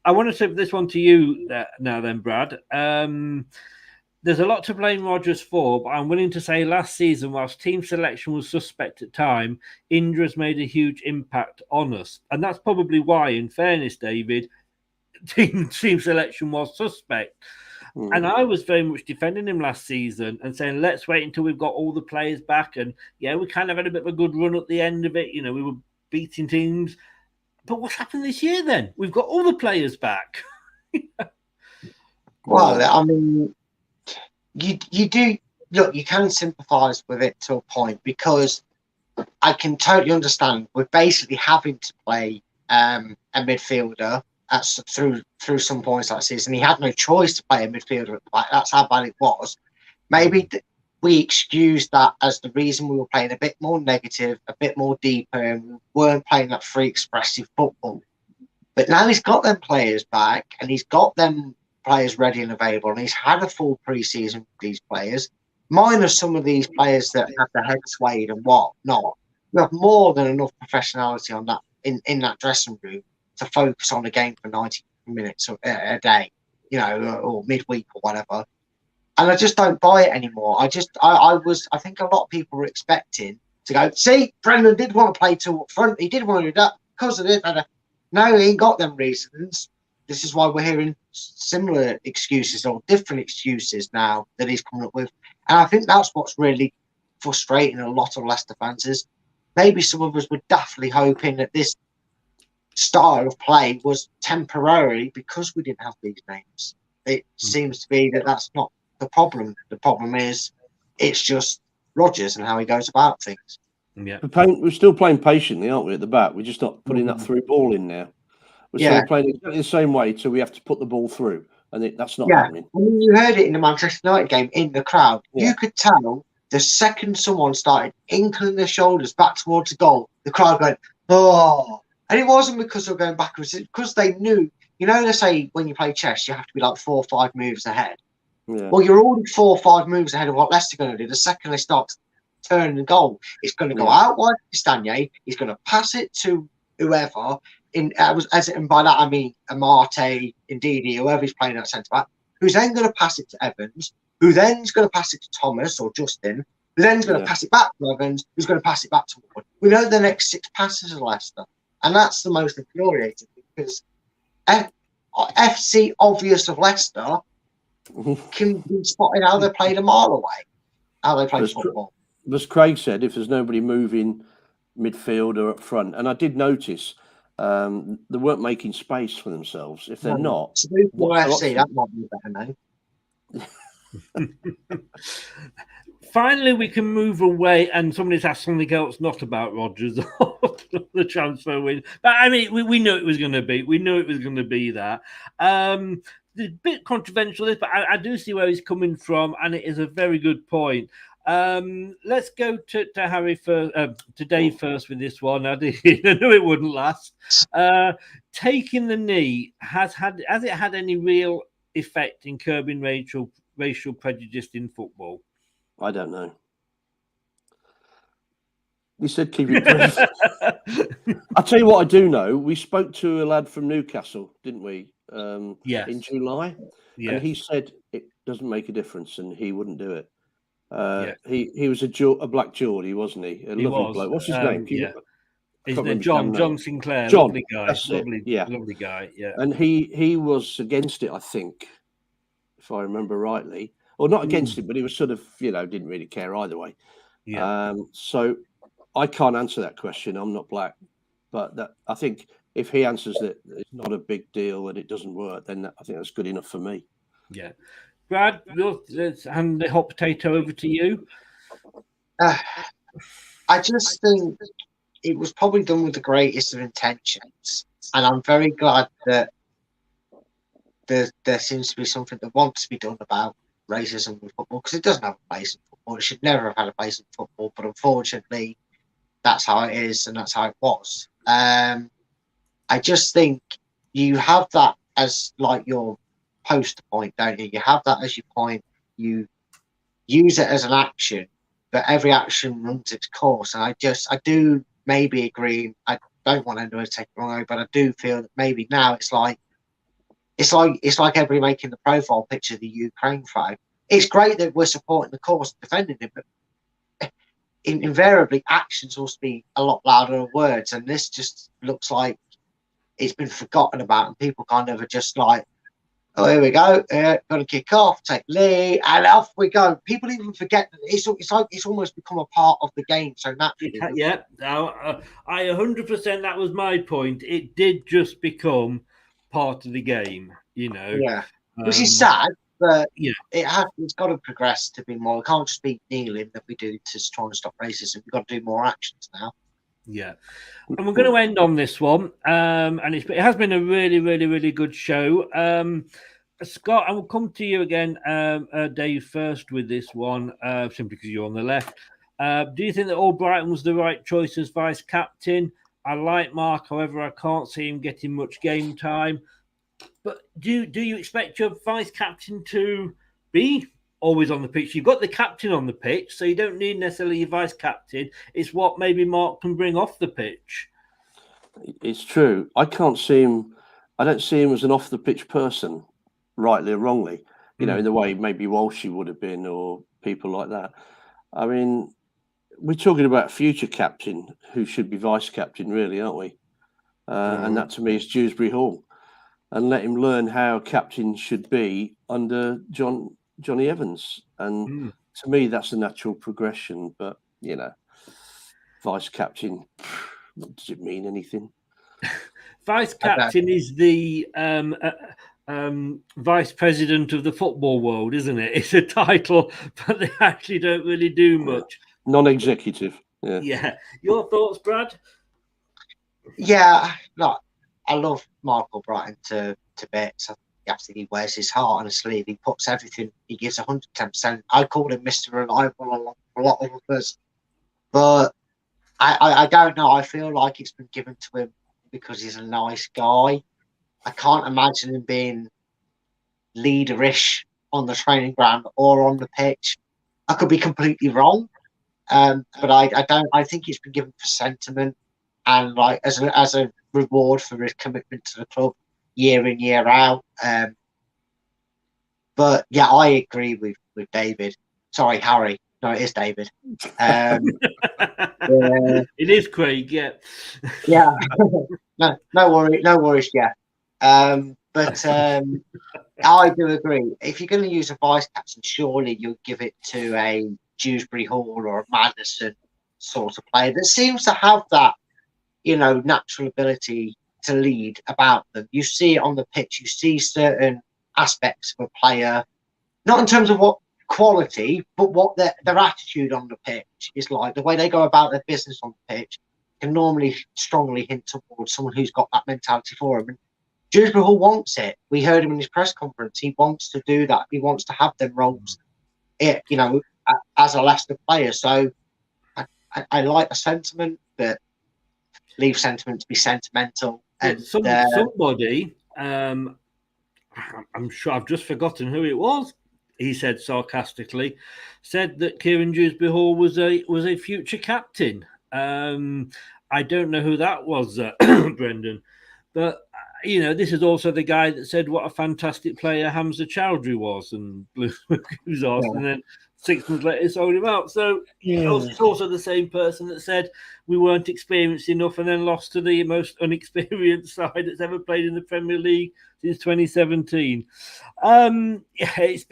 I want to say this one to you now then, Brad. There's a lot to blame Rodgers for, but I'm willing to say last season, whilst team selection was suspect at time, injuries made a huge impact on us. And that's probably why, in fairness, David, team selection was suspect. And I was very much defending him last season and saying, let's wait until we've got all the players back. And we kind of had a bit of a good run at the end of it. We were beating teams. But what's happened this year then? We've got all the players back. Well, I mean, you do look, you can sympathise with it to a point, because I can totally understand we're basically having to play a midfielder through some points that season. He had no choice to play a midfielder at the back. That's how bad it was. Maybe we excused that as the reason we were playing a bit more negative, a bit more deeper, and we weren't playing that free expressive football. But now he's got them players back, and he's got them players ready and available, and he's had a full pre-season with these players, minus some of these players that have their head swayed and whatnot. We have more than enough professionality on that in that dressing room to focus on a game for 90 minutes a day, or midweek or whatever. And I just don't buy it anymore. I think a lot of people were expecting to go, see, Brendan did want to play two up front. He did want to do that because of it. No, he ain't got them reasons. This is why we're hearing similar excuses or different excuses now that he's coming up with. And I think that's what's really frustrating a lot of Leicester fans is maybe some of us were daftly hoping that this style of play was temporary because we didn't have these names. It seems to be that that's not the problem. The problem is it's just Rodgers and how he goes about things. Yeah, we're still playing patiently, aren't we, at the back? We're just not putting that through ball in now. We're still playing exactly the same way, so we have to put the ball through, and that's not happening. I mean, you heard it in the Manchester United game in the crowd. Yeah. You could tell the second someone started inkling their shoulders back towards the goal, the crowd went, oh. And it wasn't because they were going backwards, it's because they knew, they say when you play chess, you have to be like 4 or 5 moves ahead. Yeah. Well, you're already 4 or 5 moves ahead of what Leicester are going to do. The second they start turning the goal, it's going to go out wide to Stanier, he's going to pass it to whoever. And by that I mean Amate, Ndidi, whoever's playing at centre back, who's then going to pass it to Evans, who then's going to pass it to Thomas or Justin, who then's going to pass it back to Evans, who's going to pass it back to Wood. We know the next 6 passes of Leicester, and that's the most infuriating because FC obvious of Leicester can be spotted how they played a mile away, how they play football. As Craig said, if there's nobody moving midfield or up front, and I did notice. They weren't making space for themselves. If they're not, FC, that might be a better name. Finally, we can move away, and somebody's asked something else, not about Rodgers or the transfer win. But I mean, we knew it was going to be. We knew it was going to be that. It's a bit controversial, but I do see where he's coming from, and it is a very good point. Let's go to Harry first, to Dave first with this one. I knew it wouldn't last. Taking the knee has it had any real effect in curbing racial prejudice in football? I don't know. You said keep it brief. I'll tell you what I do know. We spoke to a lad from Newcastle, didn't we? Yes. In July. Yeah. And he said it doesn't make a difference and he wouldn't do it. Yeah. He was a black Geordie, wasn't he? A lovely bloke. What's his name? Yeah. His name John Sinclair. John, lovely guy. Lovely guy. Yeah. And he was against it, I think, if I remember rightly. Or not against it, but he was sort of, didn't really care either way. Yeah. So I can't answer that question. I'm not black. But I think if he answers that it's not a big deal and it doesn't work, then I think that's good enough for me. Yeah. Brad, let's hand the hot potato over to you. I just think it was probably done with the greatest of intentions. And I'm very glad that there seems to be something that wants to be done about racism in football, because it doesn't have a place in football. It should never have had a place in football, but unfortunately, that's how it is and that's how it was. I just think you have that as like your poster point, don't you? You have that as your point. You use it as an action, but every action runs its course. And I do maybe agree. I don't want anyone to take it wrong, but I do feel that maybe now it's like everybody making the profile picture of the Ukraine flag. It's great that we're supporting the cause and defending it, but invariably actions will speak a lot louder than words, and this just looks like it's been forgotten about, and people kind of are just like, oh, here we go, got to kick off, take lead, and off we go. People even forget that it's almost become a part of the game so naturally. Yeah, I 100%, that was my point. It did just become part of the game, Yeah, which is sad, but yeah, it's got to progress to be more. It can't just be kneeling that we do to try and stop racism. We've got to do more actions now. Yeah, and we're going to end on this one, and it has been a really, really, really good show. Scott, I will come to you again, Dave, first with this one, simply because you're on the left. Do you think that Albrighton was the right choice as vice captain? I like Mark, however, I can't see him getting much game time. But do you expect your vice captain to be always on the pitch? You've got the captain on the pitch, so you don't need necessarily your vice captain. It's what maybe Mark can bring off the pitch. It's true. I don't see him as an off the pitch person, rightly or wrongly, in the way maybe Walshy would have been or people like that. I mean, we're talking about a future captain who should be vice captain, really, aren't we? And that to me is Dewsbury Hall. And let him learn how captain should be under Johnny Evans. And to me, that's a natural progression. But, vice captain, does it mean anything? Vice captain is the vice president of the football world, isn't it? It's a title, but they actually don't really do much. Non-executive. Yeah. Your thoughts, Brad? Yeah, look, I love Mark Albrighton to bits. He absolutely wears his heart on his sleeve. He puts everything. He gives 110%. I call him Mr. Reliable a lot of us, but I don't know. I feel like it's been given to him because he's a nice guy. I can't imagine him being leaderish on the training ground or on the pitch. I could be completely wrong, but I don't. I think it's been given for sentiment and like as a reward for his commitment to the club year in, year out. But yeah, I agree with David. Sorry, Harry. No, it is David. Yeah. It is Craig, yeah. Yeah. No worries, yeah. But I do agree. If you're going to use a vice captain, surely you'll give it to a Dewsbury Hall or a Madison sort of player that seems to have that, natural ability to lead about them. You see it on the pitch. You see certain aspects of a player, not in terms of what quality, but what their attitude on the pitch is like. The way they go about their business on the pitch can normally strongly hint towards someone who's got that mentality for him. And Dewsbury Hall wants it. We heard him in his press conference. He wants to do that. He wants to have them roles, as a Leicester player. So I like the sentiment, but leave sentiment to be sentimental. And somebody I'm sure I've just forgotten who it was. He said sarcastically, said that Kieran Dewsbury Hall was a future captain. I don't know who that was, Brendan, but this is also the guy that said what a fantastic player Hamza Chowdhury was and blew his arse, and then 6 months later sold him out. So it's also the same person that said we weren't experienced enough and then lost to the most unexperienced side that's ever played in the Premier League since 2017. It's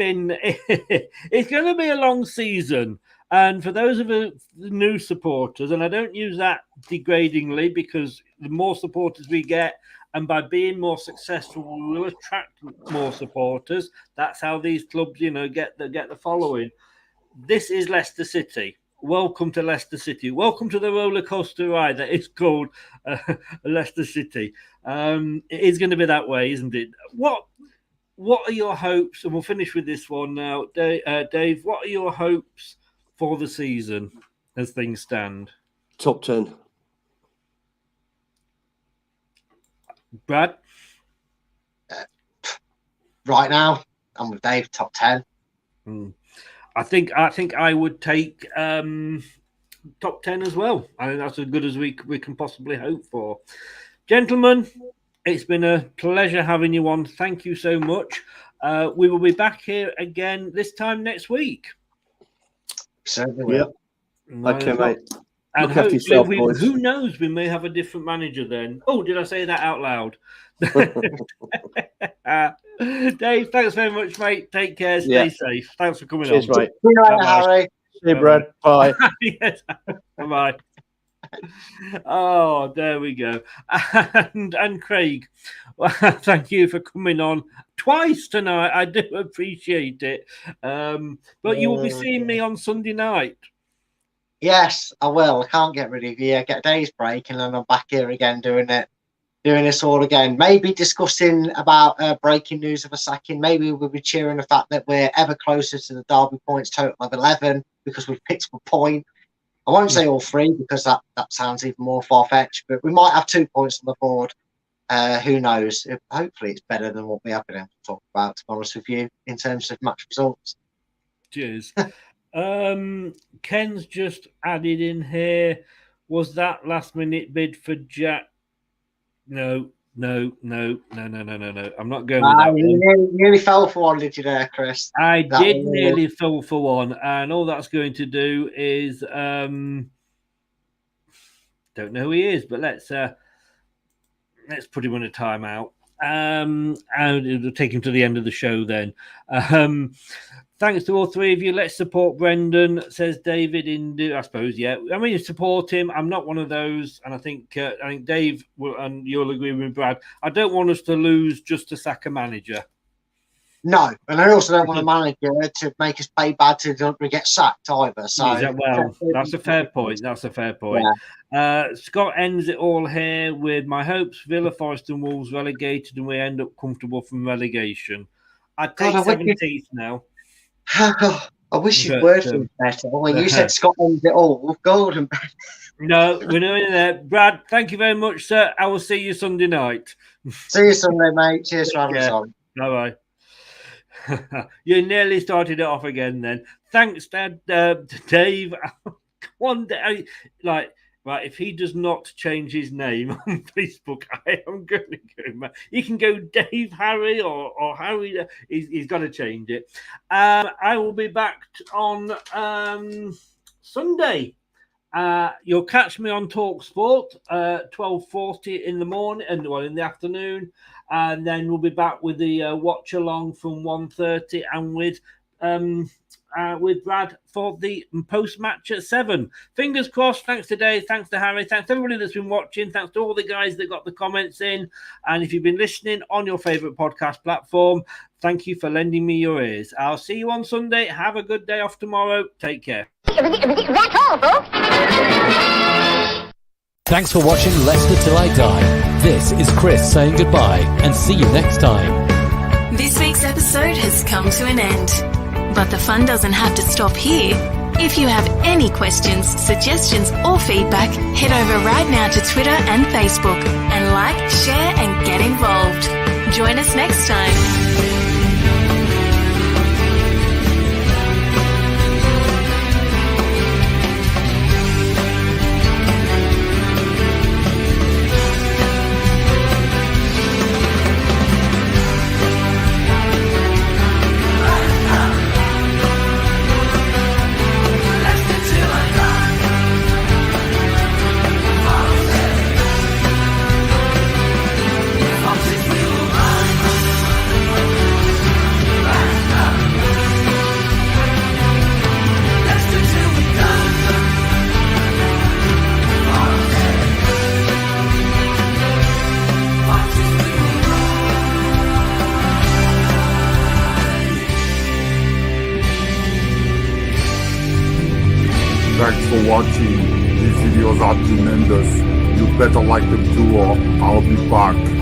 going to be a long season. And for those of the new supporters, and I don't use that degradingly, because the more supporters we get, and by being more successful, we will attract more supporters. That's how these clubs, get the following. This is Leicester City. Welcome to Leicester City. Welcome to the roller coaster ride that is called Leicester City. It is going to be that way, isn't it? What are your hopes? And we'll finish with this one now, Dave. What are your hopes for the season as things stand? Top 10. Brad? Right now, I'm with Dave, top 10. I think I would take top 10 as well. I think that's as good as we can possibly hope for. Gentlemen, it's been a pleasure having you on. Thank you so much. We will be back here again this time next week. Certainly will. Okay, mate. And look after yourself, boys. Who knows? We may have a different manager then. Oh, did I say that out loud? Dave, thanks very much, mate. Take care. Stay safe. Thanks for coming on. Cheers, mate. See you later, Harry. See you, Brad. Bye. Yes. Bye. Oh, there we go. And Craig, thank you for coming on twice tonight. I do appreciate it. But you will be seeing me on Sunday night. Yes, I will. I can't get rid of you. I get a day's break, and then I'm back here again doing this all again. Maybe discussing about breaking news of a sacking. Maybe we'll be cheering the fact that we're ever closer to the Derby points total of 11 because we've picked up a point. I won't say all 3 because that sounds even more far-fetched, but we might have 2 points on the board. Who knows? Hopefully it's better than what we have been able to talk about, to be honest with you, in terms of match results. Cheers. Ken's just added in here, was that last-minute bid for Jack? No. I'm not going with that. You nearly fell for one, did you there, Chris? I did nearly fall for one, and all that's going to do is don't know who he is, but let's put him on a timeout. And it'll take him to the end of the show then. Thanks to all 3 of you. Let's support Brendan, says David. I suppose, yeah. I mean, support him. I'm not one of those, and I think Dave will, and you'll agree with Brad. I don't want us to lose just to sack a manager. No, and I also don't want a manager to make us pay bad to get sacked either. So, that's a fair point. Yeah. Scott ends it all here with my hopes: Villa, Forest, and Wolves relegated, and we end up comfortable from relegation. I'd take 17th now. I wish you'd worded it better. When you said Scott ends it all, golden. No, we're doing that. Brad, thank you very much, sir. I will see you Sunday night. See you Sunday, mate. Cheers for having us on. Bye-bye. You nearly started it off again then. Thanks, Dad. Dave. One day, right, if he does not change his name on Facebook, I am going to go mad. You can go Dave Harry or Harry. He's got to change it. I will be back on Sunday. You'll catch me on TalkSport 12:40 in the morning, and in the afternoon, and then we'll be back with the watch along from 1:30 and with Brad for the post-match at 7. Fingers crossed. Thanks to Dave. Thanks to Harry. Thanks to everybody that's been watching. Thanks to all the guys that got the comments in. And if you've been listening on your favourite podcast platform, thank you for lending me your ears. I'll see you on Sunday. Have a good day off tomorrow. Take care. That's all, folks. Thanks for watching Leicester Till I Die. This is Chris saying goodbye and see you next time. This week's episode has come to an end. But the fun doesn't have to stop here. If you have any questions, suggestions, or feedback, head over right now to Twitter and Facebook and like, share, and get involved. Join us next time. Thanks for watching. These videos are tremendous. You better like them too, or I'll be back.